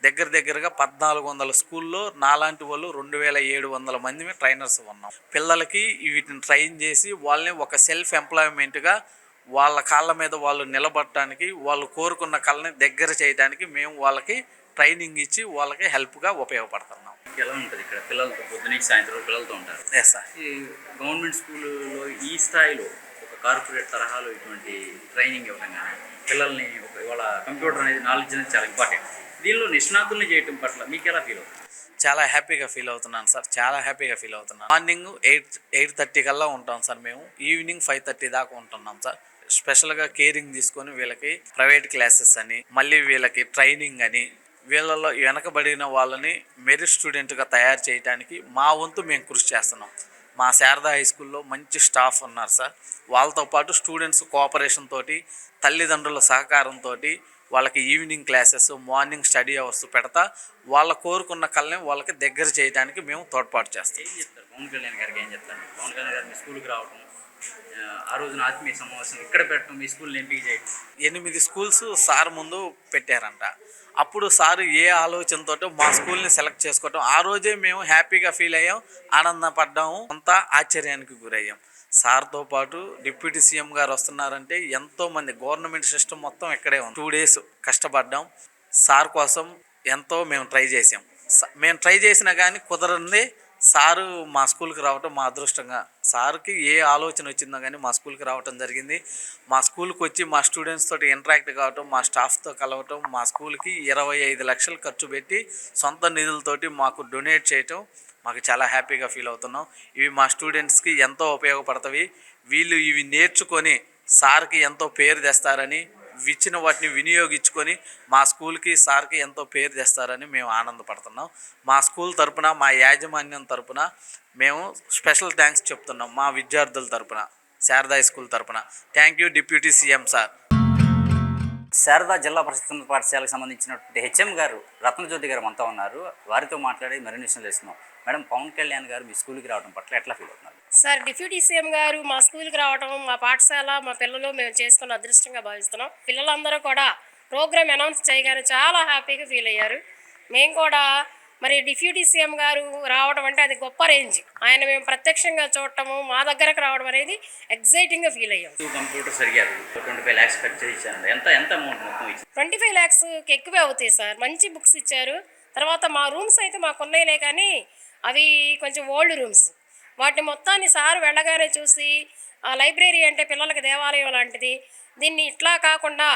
దగ్గరగా 1400 స్కూల్లో నాలాంటి వాళ్ళు 2700 మంది ట్రైనర్స్ ఉన్నాం. పిల్లలకి వీటిని ట్రైన్ చేసి వాళ్ళని ఒక సెల్ఫ్ ఎంప్లాయ్మెంట్గా వాళ్ళ కాళ్ళ మీద వాళ్ళు నిలబడటానికి, వాళ్ళు కోరుకున్న కళని దగ్గర చేయడానికి మేము వాళ్ళకి ట్రైనింగ్ ఇచ్చి వాళ్ళకి హెల్ప్గా ఉపయోగపడుతున్నాం. ఎలా ఉంటుంది ఇక్కడ పిల్లలతో? పొద్దున సాయంత్రం పిల్లలతో ఉంటారు. Yes sir. ఈ గవర్నమెంట్ స్కూల్లో ఈ స్థాయిలో ఒక కార్పొరేట్ తరహాలో ఇటువంటి ట్రైనింగ్ ఇవ్వడం కానీ పిల్లల్ని ఇవాళ కంప్యూటర్ అనేది నాలెడ్జ్ అనేది చాలా ఇంపార్టెంట్. దీనిలో నిష్ణాతుల్ని చేయటం పట్ల మీకు ఎలా ఫీల్ అవుతుంది? చాలా హ్యాపీగా ఫీల్ అవుతున్నాను సార్. చాలా హ్యాపీగా ఫీల్ అవుతున్నాను. మార్నింగ్ 8:30 కల్లా ఉంటాం సార్ మేము. ఈవినింగ్ 5:30 దాకా ఉంటున్నాం సార్. స్పెషల్గా కేరింగ్ తీసుకొని వీళ్ళకి ప్రైవేట్ క్లాసెస్ అని మళ్ళీ వీళ్ళకి ట్రైనింగ్ అని వీళ్ళలో వెనకబడిన వాళ్ళని మెరిట్ స్టూడెంట్గా తయారు చేయడానికి మా వంతు మేము కృషి చేస్తున్నాం. మా శారదా హై స్కూల్లో మంచి స్టాఫ్ ఉన్నారు సార్. వాళ్ళతో పాటు స్టూడెంట్స్ కోఆపరేషన్ తోటి తల్లిదండ్రుల సహకారంతో వాళ్ళకి evening classes morning study hours పెడతా వాళ్ళ కోరుకున్న కళని వాళ్ళకి దగ్గర చేయడానికి మేము తోడ్పాటు చేస్తాం. ఏం చెప్తారు పవన్ కళ్యాణ్ గారికి? ఏం చెప్తారు? పవన్ కళ్యాణ్ గారు మీ స్కూల్కి రావడం, ఆ రోజున ఆత్మీయ సమావేశం ఇక్కడ పెట్టడం, మీ స్కూల్ని ఎంపిక చేయడం. 8 స్కూల్స్ సార్ ముందు పెట్టారంట. అప్పుడు సారు ఏ ఆలోచనతో మా స్కూల్ని సెలెక్ట్ చేసుకోవటం, ఆ రోజే మేము హ్యాపీగా ఫీల్ అయ్యాం, ఆనందపడ్డాము, అంతా ఆశ్చర్యానికి గురయ్యాం. సార్తో పాటు డిప్యూటీ సీఎం గారు వస్తున్నారంటే ఎంతోమంది గవర్నమెంట్ సిస్టమ్ మొత్తం ఇక్కడే ఉంది. 2 days కష్టపడ్డాం. సార్ కోసం ఎంతో మేము ట్రై చేసాం. మేము ట్రై చేసినా కానీ కుదరంది. సారు మా స్కూల్కి రావటం మా అదృష్టంగా, సార్కి ఏ ఆలోచన వచ్చిందో కానీ మా స్కూల్కి రావటం జరిగింది. మా స్కూల్కి వచ్చి మా స్టూడెంట్స్ తోటి ఇంటరాక్ట్ కావటం, మా స్టాఫ్తో కలవటం, మా స్కూల్కి 25 లక్షలు ఖర్చు పెట్టి సొంత నిధులతోటి మాకు డొనేట్ చేయటం మాకు చాలా హ్యాపీగా ఫీల్ అవుతున్నాం. ఇవి మా స్టూడెంట్స్కి ఎంతో ఉపయోగపడతాయి. వీళ్ళు ఇవి నేర్చుకొని సార్కి ఎంతో పేరు తెస్తారని, ఇచ్చిన వాటిని వినియోగించుకొని మా స్కూల్కి సార్కి ఎంతో పేరు తెస్తారని మేము ఆనందపడుతున్నాం. మా స్కూల్ తరపున, మా యాజమాన్యం తరపున మేము స్పెషల్ థ్యాంక్స్ చెప్తున్నాం. మా విద్యార్థుల తరపున, శారదా స్కూల్ తరపున thank you deputy CM sir. Sharada Zilla పరిషత్ పాఠశాలకు సంబంధించినటువంటి హెచ్ఎం గారు రత్నజ్యోతి గారు మనతో ఉన్నారు. వారితో మాట్లాడి మరిన్ని విషయాలు తెలుస్తున్నాం. మేడం, పవన్ కళ్యాణ్ గారు మీ స్కూల్కి రావడం పట్ల ఎట్లా ఫీల్ అవుతున్నారు? సార్, డిప్యూటీ సీఎం గారు మా స్కూల్కి రావడం, మా పాఠశాల, మా పిల్లలు మేము చేసుకున్న అదృష్టంగా భావిస్తున్నాం. పిల్లలందరూ కూడా ప్రోగ్రామ్ అనౌన్స్ చేయగానే చాలా హ్యాపీగా ఫీల్ అయ్యారు. మేము కూడా మరి డిప్యూటీ సీఎం గారు రావడం అంటే అది గొప్ప రేంజ్. ఆయన మేము ప్రత్యక్షంగా చూడటము, మా దగ్గరకు రావడం అనేది ఎగ్జైటింగ్గా ఫీల్ అయ్యాం. కంప్యూటర్స్ అడిగారు, 25 lakhs ఖర్చు ఇచ్చారు. ఎంత అమౌంట్ మొత్తం ఇచ్చారు? 25 lakhsకి ఎక్కువే అవుతాయి సార్. మంచి బుక్స్ ఇచ్చారు. తర్వాత మా రూమ్స్ అయితే మాకు ఉన్నాయిలే, కానీ అవి కొంచెం ఓల్డ్ రూమ్స్. వాటిని మొత్తాన్ని సార్ వెళ్ళగానే చూసి, ఆ లైబ్రరీ అంటే పిల్లలకి దేవాలయం లాంటిది, దీన్ని ఇట్లా కాకుండా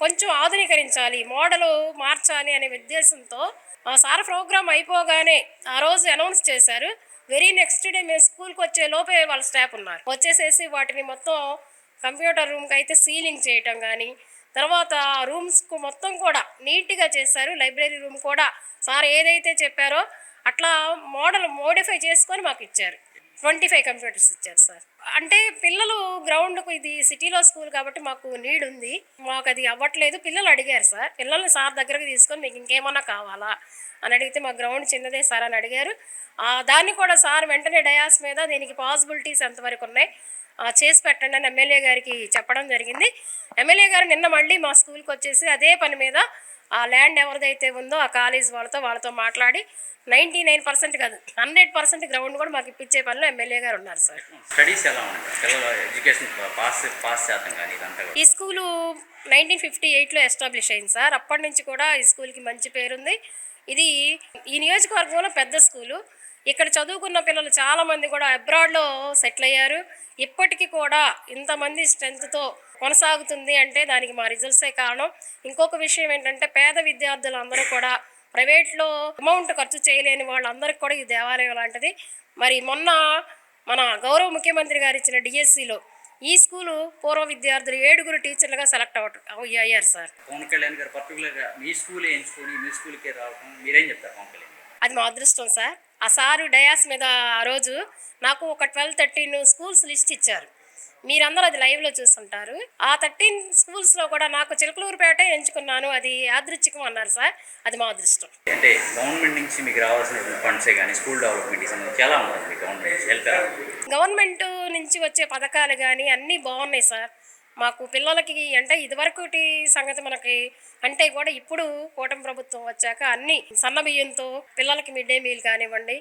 కొంచెం ఆధునీకరించాలి, మోడలు మార్చాలి అనే ఉద్దేశంతో సార్ ప్రోగ్రామ్ అయిపోగానే ఆ రోజు అనౌన్స్ చేశారు. వెరీ నెక్స్ట్ డే మేము స్కూల్కి వచ్చే లోపే వాళ్ళ స్టాఫ్ ఉన్నారు. వచ్చేసేసి వాటిని మొత్తం కంప్యూటర్ రూమ్కి అయితే సీలింగ్ చేయటం కానీ, తర్వాత రూమ్స్కు మొత్తం కూడా నీట్గా చేశారు. లైబ్రరీ రూమ్ కూడా సార్ ఏదైతే చెప్పారో అట్లా మోడిఫై చేసుకొని మాకు ఇచ్చారు. 25 కంప్యూటర్స్ ఇచ్చారు సార్. అంటే పిల్లలు గ్రౌండ్కు, ఇది సిటీలో స్కూల్ కాబట్టి మాకు నీడ్ ఉంది, మాకు అది అవ్వట్లేదు. పిల్లలు అడిగారు సార్, పిల్లల్ని సార్ దగ్గరకు తీసుకొని మీకు ఇంకేమన్నా కావాలా అని అడిగితే మా గ్రౌండ్ చిన్నదే సార్ అని అడిగారు. దాన్ని కూడా సార్ వెంటనే డయాస్ మీద దీనికి పాసిబిలిటీస్ ఎంతవరకు ఉన్నాయి చేసి పెట్టండి అని ఎమ్మెల్యే గారికి చెప్పడం జరిగింది. ఎమ్మెల్యే గారు నిన్న మళ్ళీ మా స్కూల్కి వచ్చేసి అదే పని మీద ఆ ల్యాండ్ ఎవరిదైతే ఉందో ఆ కాలేజ్ వాళ్ళతో మాట్లాడి 99% కాదు 100% గ్రౌండ్ కూడా మాకు ఇప్పించే పనిలో ఎమ్మెల్యే గారు ఉన్నారు సార్. స్టడీస్ ఎలా ఉన్నాయి? పిల్లల ఎడ్యుకేషన్ పాస్ శాతం కానీ ఇదంతా? ఈ స్కూలు 1958లో ఎస్టాబ్లిష్ అయింది సార్. అప్పటి నుంచి కూడా ఈ స్కూల్కి మంచి పేరుంది. ఇది ఈ నియోజకవర్గంలో పెద్ద స్కూలు. ఇక్కడ చదువుకున్న పిల్లలు చాలామంది కూడా అబ్రాడ్లో సెటిల్ అయ్యారు. ఇప్పటికీ కూడా ఇంతమంది స్ట్రెంత్తో కొనసాగుతుంది అంటే దానికి మా రిజల్ట్సే కారణం. ఇంకొక విషయం ఏంటంటే, పేద విద్యార్థులందరూ కూడా ప్రైవేట్లో అమౌంట్ ఖర్చు చేయలేని వాళ్ళందరికీ కూడా ఈ దేవాలయం లాంటిది. మరి మొన్న మన గౌరవ ముఖ్యమంత్రి గారు ఇచ్చిన డిఎస్సిలో ఈ స్కూలు పూర్వ విద్యార్థులు 7 టీచర్లుగా సెలెక్ట్ అయ్యారు సార్. పవన్ కళ్యాణ్ గారు పర్టికులర్గా మీ స్కూలే ఎంచుకొని మీ స్కూల్కే రావడం మీరేం చెప్తారు పవన్ కళ్యాణ్? అది మా అదృష్టం సార్. ఆ సారు డయాస్ మీద ఆ రోజు నాకు ఒక 12-13 స్కూల్స్ లిస్ట్ ఇచ్చారు. మీరందరూ అది లైవ్లో చూస్తుంటారు. ఆ 13 స్కూల్స్లో కూడా నాకు చిలకలూరుపేట ఎంచుకున్నాను, అది యాదృచ్ఛికం అన్నారు సార్. అది మా అదృష్టం. అంటే గవర్నమెంట్ నుంచి మీకు రావాల్సిన ఫండ్సే కానీ స్కూల్ డెవలప్మెంట్కి సంబంధించి ఎలా ఉంటుంది గవర్నమెంట్ నుంచి వచ్చే పథకాలు కానీ అన్నీ బాగున్నాయి సార్. మాకు పిల్లలకి అంటే ఇదివరకటి సంగతి మనకి అంటే కూడా ఇప్పుడు కూటమి ప్రభుత్వం వచ్చాక అన్ని సన్న బియ్యంతో పిల్లలకి మిడ్ డే మీల్ కానివ్వండి,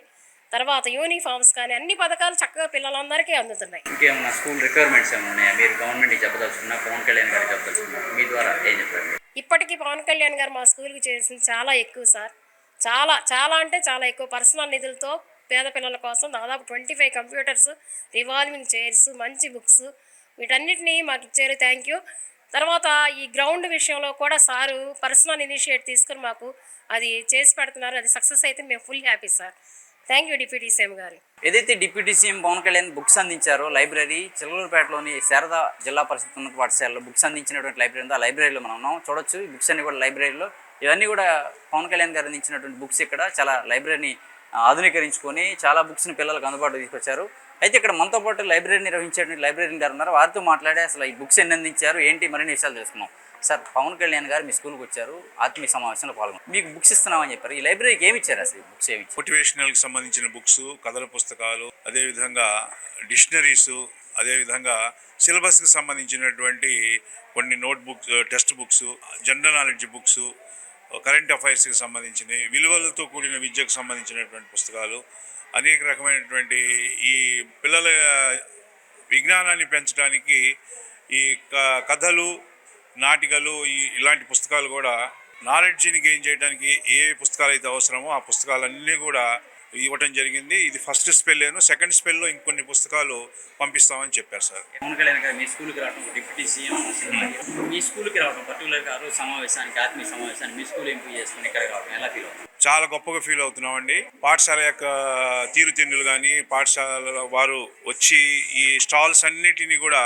తర్వాత యూనిఫామ్స్ కానీ అన్ని పథకాలు చక్కగా పిల్లలందరికీ అందుతున్నాయి. ఇంకేమన్నా స్కూల్ రిక్వైర్మెంట్స్ ఏమైనా ఉన్నాయా మీరు గవర్నమెంట్కి చెప్పదలుచుకున్నా, పవన్ కళ్యాణ్ గారికి చెప్పదలుచుకున్నా, మీ ద్వారా ఏం చెప్తారు? ఇప్పటికీ పవన్ కళ్యాణ్ గారు మా స్కూల్కి చేసింది చాలా ఎక్కువ సార్. చాలా అంటే చాలా ఎక్కువ. పర్సనల్ నిధులతో పేద పిల్లల కోసం దాదాపు 25 కంప్యూటర్స్, రివాల్వింగ్ చైర్స్, మంచి బుక్స్, వీటన్నిటినీ మాకు ఇచ్చారు. Thank you. తర్వాత ఈ గ్రౌండ్ విషయంలో కూడా సారు పర్సనల్ ఇనిషియేట్ తీసుకుని మాకు అది చేసి పెడుతున్నారు. అది సక్సెస్ అయితే మేము full happy sir. Thank you deputy CM గారు. ఏదైతే deputy CM Pawan Kalyan books అందించారో లైబ్రరీ చిలకలూరుపేటలోని శారదా జిల్లా పరిషత్ ఉన్నత పాఠశాలలో బుక్స్ అందించినటువంటి లైబ్రరీ ఉంది. ఆ లైబ్రరీలో మనం ఉన్నాం, చూడొచ్చు. ఈ బుక్స్ అన్ని కూడా లైబ్రరీలో, ఇవన్నీ కూడా పవన్ కళ్యాణ్ గారు అందించినటువంటి బుక్స్. ఇక్కడ చాలా లైబ్రరీని ఆధునీకరించుకొని చాలా బుక్స్ని పిల్లలకు అందుబాటులో తీసుకొచ్చారు. అయితే ఇక్కడ మనతో పాటు లైబ్రరీ నిర్వహించేటువంటి లైబ్రరీ గారు ఉన్నారు. వారితో మాట్లాడి అసలు ఈ బుక్స్ ఎన్ని అందించారు, ఏంటి మరిన్ని విషయాలు తెలుసుకున్నాం. సార్, పవన్ కళ్యాణ్ గారు మీ స్కూల్కి వచ్చారు, ఆత్మీయ సమావేశంలో పాల్గొన్నారు, మీకు బుక్స్ ఇస్తున్నామని చెప్పారు. ఈ లైబ్రరీకి ఏమి ఇచ్చారు అసలు? బుక్స్ ఏమి ఇచ్చారు? మోటివేషనల్కి సంబంధించిన బుక్స్, కథల పుస్తకాలు, అదేవిధంగా డిక్షనరీసు, అదేవిధంగా సిలబస్కి సంబంధించినటువంటి కొన్ని note books, text books, general knowledge books, current అఫైర్స్కి సంబంధించినవి, విలువలతో కూడిన విద్యకు సంబంధించినటువంటి పుస్తకాలు, అనేక రకమైనటువంటి ఈ పిల్లల విజ్ఞానాన్ని పెంచడానికి ఈ కథలు, నాటికలు, ఇలాంటి పుస్తకాలు కూడా నాలెడ్జ్ని గెయిన్ చేయడానికి ఏ పుస్తకాలు అయితే అవసరమో ఆ పుస్తకాలన్నీ కూడా ఇవ్వటం జరిగింది. ఇది ఫస్ట్ స్పెల్లేను. సెకండ్ స్పెల్లో ఇంకొన్ని పుస్తకాలు పంపిస్తామని చెప్పారు సార్. పవన్ కళ్యాణ్ గారు మీ స్కూల్కి రావడం, డిప్యూటీ సీఎం మీ స్కూల్కి రావడం, పర్టికులర్గా ఆ రోజు సమావేశానికి, ఆత్మీయ సమావేశాన్ని మీ స్కూల్ ఎంపిక చేసుకుని ఇక్కడ రావడం ఎలా ఫీల్ అవుతుంది? చాలా గొప్పగా ఫీల్ అవుతున్నామండి. పాఠశాల యొక్క తీరుతెన్నులు కానీ, పాఠశాల వారు వచ్చి ఈ స్టాల్స్ అన్నిటినీ కూడా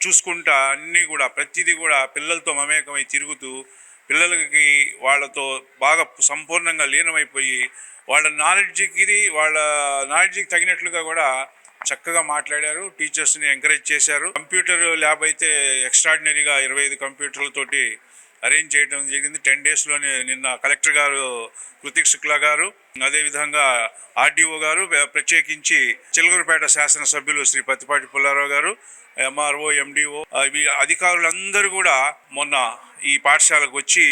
చూసుకుంటా, అన్నీ కూడా ప్రతిదీ కూడా పిల్లలతో మమేకమై తిరుగుతూ, పిల్లలకి వాళ్ళతో బాగా సంపూర్ణంగా లీనమైపోయి వాళ్ళ నాలెడ్జ్కి తగినట్లుగా కూడా చక్కగా మాట్లాడారు. టీచర్స్ని ఎంకరేజ్ చేశారు. కంప్యూటర్ ల్యాబ్ అయితే ఎక్స్ట్రాడినరీగా 25 కంప్యూటర్లతోటి అరేంజ్ చేయడం జరిగింది 10 డేస్లోనే. నిన్న కలెక్టర్ గారు కృతిక్ శుక్లా గారు, అదేవిధంగా ఆర్డీఓ గారు, ప్రత్యేకించి చిలకలూరుపేట శాసనసభ్యులు శ్రీ పత్తిపాటి పుల్లారావు గారు, ఎంఆర్ఓ, ఎండిఓ, అధికారులందరూ కూడా మొన్న ఈ పాఠశాలకు వచ్చి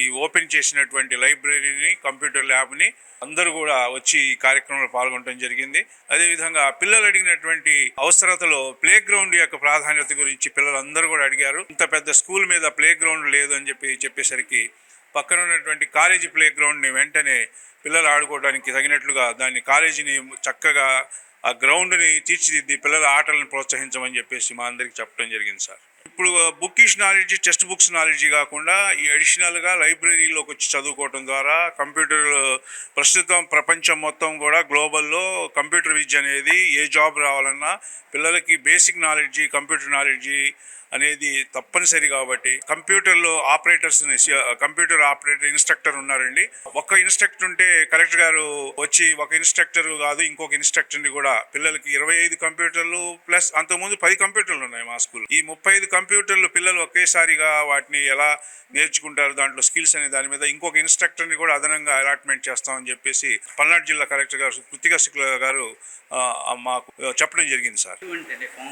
ఈ ఓపెన్ చేసినటువంటి లైబ్రరీని, కంప్యూటర్ ల్యాబ్ని అందరూ కూడా వచ్చి ఈ కార్యక్రమంలో పాల్గొనడం జరిగింది. అదేవిధంగా పిల్లలు అడిగినటువంటి అవసరతలో ప్లే గ్రౌండ్ యొక్క ప్రాధాన్యత గురించి పిల్లలందరూ కూడా అడిగారు. ఇంత పెద్ద స్కూల్ మీద ప్లే గ్రౌండ్ లేదు అని చెప్పేసరికి పక్కన ఉన్నటువంటి కాలేజీ ప్లే గ్రౌండ్ని వెంటనే పిల్లలు ఆడుకోవడానికి తగినట్లుగా దాన్ని కాలేజీని చక్కగా ఆ గ్రౌండ్ని తీర్చిదిద్ది పిల్లల ఆటలను ప్రోత్సహించమని చెప్పేసి మా అందరికి చెప్పడం జరిగింది సార్. ఇప్పుడు bookish knowledge, text books knowledge కాకుండా ఈ అడిషనల్గా లైబ్రరీలోకి వచ్చి చదువుకోవడం ద్వారా కంప్యూటర్, ప్రస్తుతం ప్రపంచం మొత్తం కూడా గ్లోబల్లో కంప్యూటర్ విద్య అనేది ఏ జాబ్ రావాలన్నా పిల్లలకి బేసిక్ నాలెడ్జి, కంప్యూటర్ నాలెడ్జి అనేది తప్పనిసరి. కాబట్టి కంప్యూటర్లో ఆపరేటర్స్ని, కంప్యూటర్ ఆపరేటర్ ఇన్స్ట్రక్టర్ ఉన్నారండి. ఒక్క ఇన్స్ట్రక్టర్ ఉంటే కలెక్టర్ గారు వచ్చి ఒక ఇన్స్ట్రక్టర్ కాదు ఇంకొక ఇన్స్ట్రక్టర్ని కూడా పిల్లలకి 25 కంప్యూటర్లు ప్లస్ అంతకుముందు 10 కంప్యూటర్లు ఉన్నాయి మా స్కూల్. ఈ 35 కంప్యూటర్లు పిల్లలు ఒకేసారిగా వాటిని ఎలా నేర్చుకుంటారు, దాంట్లో స్కిల్స్ అనే దాని మీద ఇంకొక ఇన్స్ట్రక్టర్ని కూడా అదనంగా అలాట్మెంట్ చేస్తామని చెప్పేసి పల్నాడు జిల్లా కలెక్టర్ గారు కృతిక శుక్లా గారు మాకు చెప్పడం జరిగింది సార్. పవన్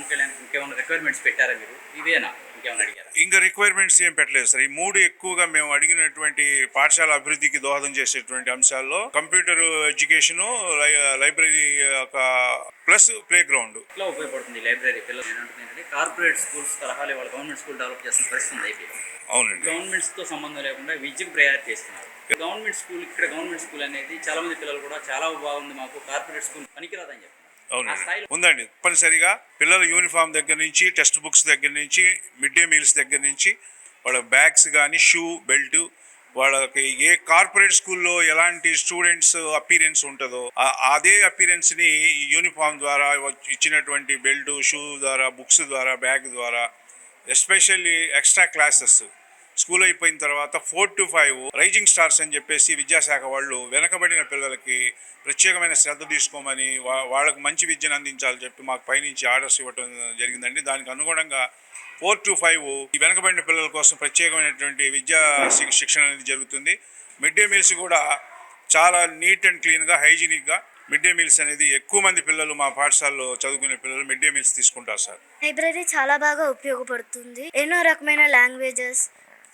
కళ్యాణ్ ఇంకేమైనా రిక్వైర్మెంట్స్ పెట్టారా మీరు? ఇవేనా ఇంకేమైనా అడిగారా? ఇంకా రిక్వైర్మెంట్స్ ఏం పెట్టలేదు సార్. ఈ 3 ఎక్కువగా మేము అడిగినటువంటి పాఠశాల అభివృద్ధికి దోహదం చేసేటువంటి అంశాల్లో computer education, library plus play ground ఇట్లా ఉపయోగపడుతుంది లైబ్రరీ. పిల్లలు ఏంటంటే కార్పొరేట్ స్కూల్స్ తరహాలో వాళ్ళ గవర్నమెంట్ స్కూల్ డెవలప్ చేస్తున్న పరిస్థితి ఉంది అయిపోయింది. అవునండి. గవర్నమెంట్స్తో సంబంధం లేకుండా విద్యకు ప్రయారిటీ ఇస్తున్నారు. గవర్నమెంట్ స్కూల్ అనేది చాలా మంది పిల్లలు కూడా చాలా బాగుంది, మాకు కార్పొరేట్ స్కూల్ పనికిరాదని చెప్తున్నారు. అవునండి, ఉందండి. తప్పనిసరిగా పిల్లల యూనిఫామ్ దగ్గర నుంచి, టెక్స్ట్ బుక్స్ దగ్గర నుంచి, మిడ్ డే మీల్స్ దగ్గర నుంచి, వాళ్ళ బ్యాగ్స్ కానీ, షూ, బెల్ట్, వాళ్ళకి ఏ కార్పొరేట్ స్కూల్లో ఎలాంటి స్టూడెంట్స్ అపీరెన్స్ ఉంటుందో అదే అపీరెన్స్ని యూనిఫామ్ ద్వారా, ఇచ్చినటువంటి బెల్ట్, షూ ద్వారా, బుక్స్ ద్వారా, బ్యాగ్ ద్వారా, ఎస్పెషల్లీ ఎక్స్ట్రా క్లాసెస్ స్కూల్ అయిపోయిన తర్వాత 4 to 5 రైజింగ్ స్టార్స్ అని చెప్పేసి విద్యాశాఖ వాళ్ళు వెనకబడిన పిల్లలకి ప్రత్యేకమైన శ్రద్ధ తీసుకోమని, వాళ్ళకు మంచి విద్యను అందించాలని చెప్పి మాకు పైనుంచి ఆర్డర్స్ ఇవ్వడం జరిగిందండి. దానికి అనుగుణంగా 4 to 5 ఈ వెనకబడిన పిల్లల కోసం ప్రత్యేకమైనటువంటి విద్యా శిక్షణ అనేది జరుగుతుంది. మిడ్ డే మీల్స్ కూడా చాలా నీట్ అండ్ క్లీన్గా, హైజీనిక్గా మిడ్ డే మీల్స్ అనేది ఎక్కువ మంది పిల్లలు మా పాఠశాలలో చదువుకునే పిల్లలు మిడ్ డే మీల్స్ తీసుకుంటారు సార్. లైబ్రరీ చాలా బాగా ఉపయోగపడుతుంది. ఎన్నో రకమైన లాంగ్వేజెస్,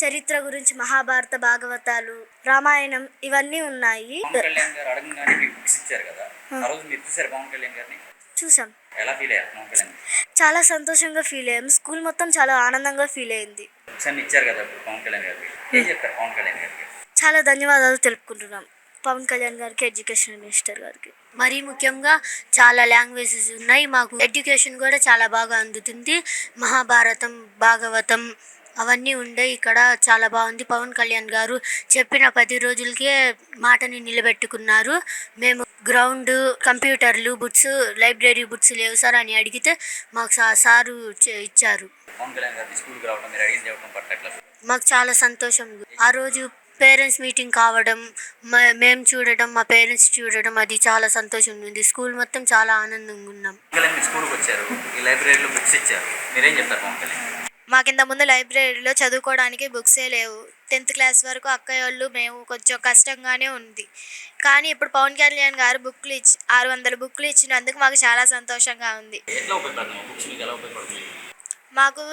చరిత్ర గురించి మహాభారత, భాగవతాలు, రామాయణం ఇవన్నీ ఉన్నాయి. పవన్ కళ్యాణ్ గారు అడగంగానే మీకు బుక్స్ ఇచ్చారు కదా, ఆ రోజు మీరు చూసారు పవన్ కళ్యాణ్ గారిని? చూసాం. ఎలా ఫీల్ అయ్యారు పవన్ కళ్యాణ్? చాలా సంతోషంగా ఫీల్ అయ్యాం. స్కూల్ మొత్తం చాలా ఆనందంగా ఫీల్ అయింది. బుక్స్ అన్ని ఇచ్చారు కదా ఇప్పుడు పవన్ కళ్యాణ్ గారికి, ఏం చెప్తారు పవన్ కళ్యాణ్ గారికి? చాలా ధన్యవాదాలు తెలుపుకుంటున్నాం పవన్ కళ్యాణ్ గారికి, ఎడ్యుకేషన్ మినిస్టర్ గారికి. మరీ ముఖ్యంగా చాలా లాంగ్వేజెస్ ఉన్నాయి, మాకు ఎడ్యుకేషన్ కూడా చాలా బాగా అందుతుంది. మహాభారతం, భాగవతం, అవన్నీ ఉండే ఇక్కడ చాలా బాగుంది. పవన్ కళ్యాణ్ గారు చెప్పిన 10 రోజులకే మాటని నిలబెట్టుకున్నారు. మేము గ్రౌండ్, కంప్యూటర్లు, బుక్స్, లైబ్రరీ బుక్స్ లేవు సార్ అని అడిగితే మాకు సారు ఇచ్చారు. పవన్ కళ్యాణ్ గారి స్కూల్కి రావడం, మీరు అడిగింది చెప్పడం పట్ల ఎట్లా? మాకు చాలా సంతోషం. ఆ రోజు పేరెంట్స్ మీటింగ్ కావడం, మేము చూడటం, మా పేరెంట్స్ చూడటం, అది చాలా సంతోషం ఉంది. స్కూల్ మొత్తం చాలా ఆనందంగా ఉన్నాం. పవన్ కళ్యాణ్ మీ స్కూల్కి వచ్చారు, ఈ లైబ్రరీలో బుక్స్ ఇచ్చారు, మీరేం చెప్తారు పవన్ కళ్యాణ్? మాకు ఇంత ముందు లైబ్రరీలో చదువుకోవడానికి బుక్సే లేవు. 10th క్లాస్ వరకు అక్కయ్య వాళ్ళు మేము కొంచెం కష్టంగానే ఉంది. కానీ ఇప్పుడు పవన్ కళ్యాణ్ గారు 600 బుక్లు ఇచ్చినందుకు మాకు చాలా సంతోషంగా ఉంది. ఎట్లా ఉపయోగపడుతుంది బుక్స్, మీకు ఎలా ఉపయోగపడుతుంది? మాకు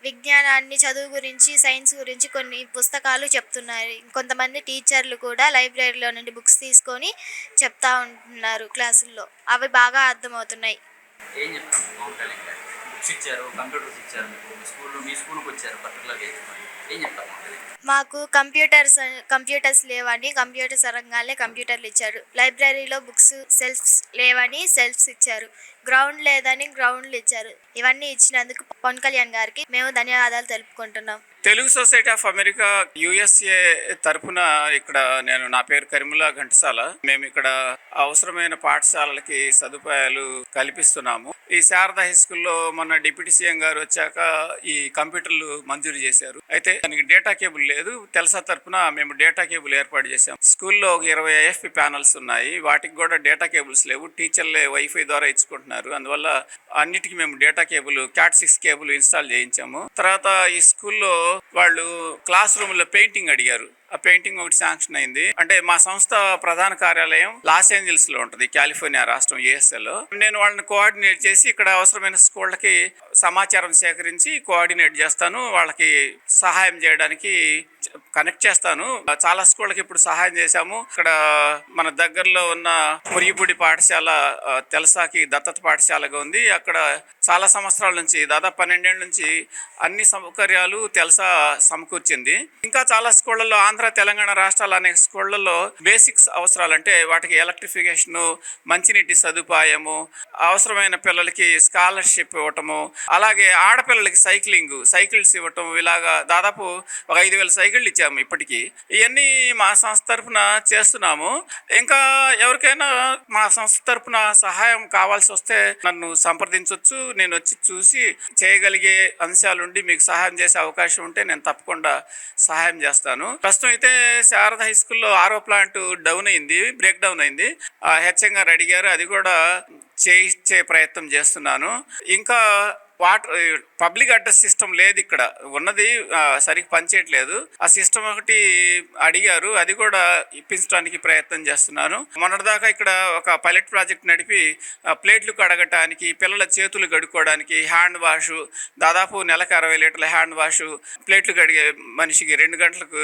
విజ్ఞానాన్ని, చదువు గురించి, సైన్స్ గురించి కొన్ని పుస్తకాలు చెప్తున్నారు. కొంతమంది టీచర్లు కూడా లైబ్రరీలో నుండి బుక్స్ తీసుకొని చెప్తా ఉంటున్నారు క్లాసుల్లో. అవి బాగా అర్థమవుతున్నాయి. ఏం చెప్తాను పవన్ కళ్యాణ్ గారు? బుక్స్ ఇచ్చారు, కంప్యూటర్స్ ఇచ్చారు, మీకు మీ స్కూల్కి వచ్చారు పర్టికులర్గా ఏం చెప్తారు పవన్ కళ్యాణ్? మాకు కంప్యూటర్స్ లేవని కంప్యూటర్స్ రంగాలే కంప్యూటర్లు ఇచ్చారు. లైబ్రరీలో బుక్స్, సెల్ఫ్స్ లేవని సెల్ఫ్స్ ఇచ్చారు. గ్రౌండ్ లేదని గ్రౌండ్లు ఇచ్చారు. ఇవన్నీ ఇచ్చినందుకు పవన్ కళ్యాణ్ గారికి మేము ధన్యవాదాలు తెలుపుకుంటున్నాం. Telugu society of America USA తరపున ఇక్కడ నా పేరు కరిముల్లా ఘంటసాల. మేము ఇక్కడ అవసరమైన పాఠశాలలకి సదుపాయాలు కల్పిస్తున్నాము. ఈ శారదా హై స్కూల్లో మొన్న డిప్యూటీ సీఎం గారు వచ్చాక ఈ కంప్యూటర్లు మంజూరు చేశారు. అయితే దానికి డేటా కేబుల్ లేదు. తెల్సా తరపున మేము డేటా కేబుల్ ఏర్పాటు చేశాం. స్కూల్లో ఒక 20 IFP ప్యానల్స్ ఉన్నాయి. వాటికి కూడా డేటా కేబుల్స్ లేవు. టీచర్లే వైఫై ద్వారా ఇచ్చుకుంటున్నారు. అందువల్ల అన్నిటికీ మేము data cable, CAT6 cable install చేయించాము. తర్వాత ఈ స్కూల్లో వాళ్ళు క్లాస్ రూమ్ లో పెయింటింగ్ అడిగారు. ఆ పెయింటింగ్ ఒకటి శాంక్షన్ అయింది. అంటే మా సంస్థ ప్రధాన కార్యాలయం లాస్ ఏంజల్స్ లో ఉంటుంది, కాలిఫోర్నియా రాష్ట్రం USA లో. నేను వాళ్ళని కోఆర్డినేట్ చేసి ఇక్కడ అవసరమైన స్కూళ్ళకి సమాచారం సేకరించి కోఆర్డినేట్ చేస్తాను. వాళ్ళకి సహాయం చేయడానికి కనెక్ట్ చేస్తాను. చాలా స్కూళ్ళకి ఇప్పుడు సహాయం చేశాము. ఇక్కడ మన దగ్గరలో ఉన్న పురిగిపూడి పాఠశాల తెల్సాకి దత్తత పాఠశాలగా ఉంది. అక్కడ చాలా సంవత్సరాల నుంచి, దాదాపు 12 ఏళ్ళ నుంచి అన్ని సౌకర్యాలు తెల్సా సమకూర్చింది. ఇంకా చాలా స్కూళ్ళల్లో, ఆంధ్ర తెలంగాణ రాష్ట్రాల అనేక స్కూళ్ళల్లో బేసిక్స్ అవసరాలు, అంటే వాటికి ఎలక్ట్రిఫికేషను, మంచినీటి సదుపాయము, అవసరమైన పిల్లలకి స్కాలర్షిప్ ఇవ్వటము, అలాగే ఆడపిల్లలకి సైకిల్స్ ఇవ్వటం, ఇలాగా దాదాపు ఒక 5,000 సైకిళ్ళు ఇచ్చాము ఇప్పటికీ. ఇవన్నీ మా సంస్థ తరఫున చేస్తున్నాము. ఇంకా ఎవరికైనా మా సంస్థ తరఫున సహాయం కావాల్సి వస్తే నన్ను సంప్రదించవచ్చు. నేను వచ్చి చూసి చేయగలిగే అంశాలుండి మీకు సహాయం చేసే అవకాశం ఉంటే నేను తప్పకుండా సహాయం చేస్తాను. ప్రస్తుతం అయితే శారదా హై స్కూల్లో 6వ ప్లాంట్ బ్రేక్ డౌన్ అయింది. HM గారు అడిగారు, అది కూడా చేయించే ప్రయత్నం చేస్తున్నాను. ఇంకా పబ్లిక్ అడ్రస్ సిస్టమ్ లేదు ఇక్కడ, ఉన్నది సరిగ్గా పనిచేయట్లేదు. ఆ సిస్టమ్ ఒకటి అడిగారు, అది కూడా ఇప్పించడానికి ప్రయత్నం చేస్తున్నాను. మొన్నటిదాకా ఇక్కడ ఒక పైలట్ ప్రాజెక్ట్ నడిపి ప్లేట్లు కడగటానికి, పిల్లల చేతులు కడుక్కోవడానికి హ్యాండ్ వాష్, దాదాపు నెలకు 60 లీటర్ల హ్యాండ్ వాష్, ప్లేట్లు కడిగే మనిషికి 2 గంటలకు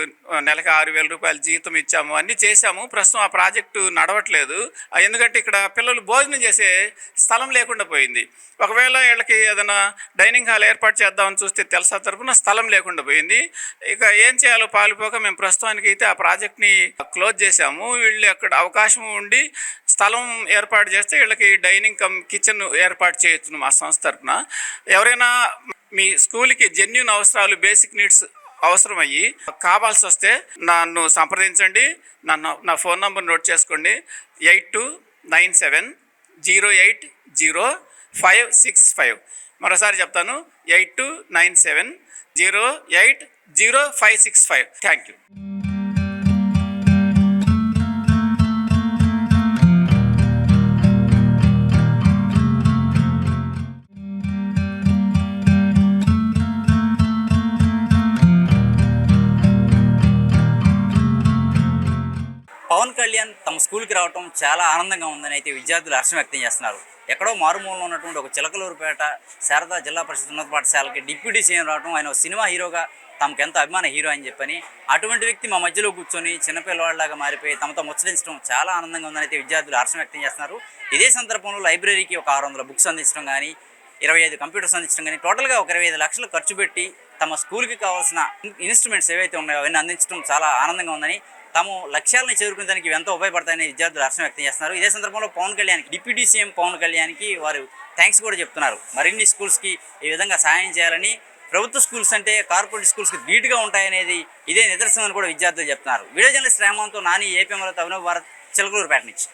నెలకు 6,000 రూపాయల జీతం ఇచ్చాము. అన్నీ చేశాము. ప్రస్తుతం ఆ ప్రాజెక్టు నడవట్లేదు. ఎందుకంటే ఇక్కడ పిల్లలు భోజనం చేసే స్థలం లేకుండా పోయింది. ఒకవేళ వీళ్ళకి ఏదైనా డైనింగ్ హాల్ ఏర్పాటు చేద్దామని చూస్తే తెల్సా తరపున స్థలం లేకుండా పోయింది. ఇక ఏం చేయాలో పాలిపోక మేము ప్రస్తుతానికి అయితే ఆ ప్రాజెక్ట్ని క్లోజ్ చేశాము. వీళ్ళు అక్కడ అవకాశం ఉండి స్థలం ఏర్పాటు చేస్తే వీళ్ళకి డైనింగ్ కిచెన్ ఏర్పాటు చేయొచ్చు మా సంస్థ తరపున. ఎవరైనా మీ స్కూల్కి జెన్యూన్ అవసరాలు, బేసిక్ నీడ్స్ అవసరమయ్యి కావాల్సి వస్తే నన్ను సంప్రదించండి. నా ఫోన్ నంబర్ నోట్ చేసుకోండి, 8297080565. మరోసారి చెప్తాను, 8297080565. Thank you. పవన్ కళ్యాణ్ తమ స్కూల్కి రావడం చాలా ఆనందంగా ఉందని అయితే విద్యార్థులు హర్షం వ్యక్తం చేస్తున్నారు. ఎక్కడో మారుమూలలో ఉన్నటువంటి ఒక చిలకలూరుపేట శారదా జిల్లా పరిషత్ ఉన్నత పాఠశాలకి డిప్యూటీ సీఎం రావడం, ఆయన సినిమా హీరోగా తమకు ఎంతో అభిమాన హీరో అని చెప్పని, అటువంటి వ్యక్తి మా మధ్యలో కూర్చొని చిన్నపిల్లవాళ్ళలాగా మారిపోయి తమతో ముచ్చరించడం చాలా ఆనందంగా ఉందని అయితే విద్యార్థులు హర్షం వ్యక్తం చేస్తున్నారు. ఇదే సందర్భంలో లైబ్రరీకి ఒక 600 బుక్స్ అందించడం కానీ, 25 కంప్యూటర్స్ అందించడం కానీ, టోటల్గా ఒక 25 లక్షలు ఖర్చు పెట్టి తమ స్కూల్కి కావాల్సిన ఇన్స్ట్రుమెంట్స్ ఏవైతే ఉన్నాయో అవన్నీ అందించడం చాలా ఆనందంగా ఉందని, తాము లక్ష్యాలను చేరుకునేదానికి ఎంతో ఉపయోగపడతాయని విద్యార్థులు హర్షం వ్యక్తం చేస్తున్నారు. ఇదే సందర్భంలో పవన్ కళ్యాణ్కి, డిప్యూటీ సీఎం పవన్ కళ్యాణ్కి వారు థ్యాంక్స్ కూడా చెప్తున్నారు. మరిన్ని స్కూల్స్కి ఈ విధంగా సహాయం చేయాలని ప్రభుత్వ స్కూల్స్ అంటే కార్పొరేట్ స్కూల్స్కి ధీటుగా ఉంటాయనేది ఇదే నిదర్శనం అని కూడా విద్యార్థులు చెప్తున్నారు. వీడియో జర్నలిస్ట్ రామంతో నాని, ఏపీ అమరావతి, అభినవ్ భారత్, చిలకలూరుపేట నుంచి.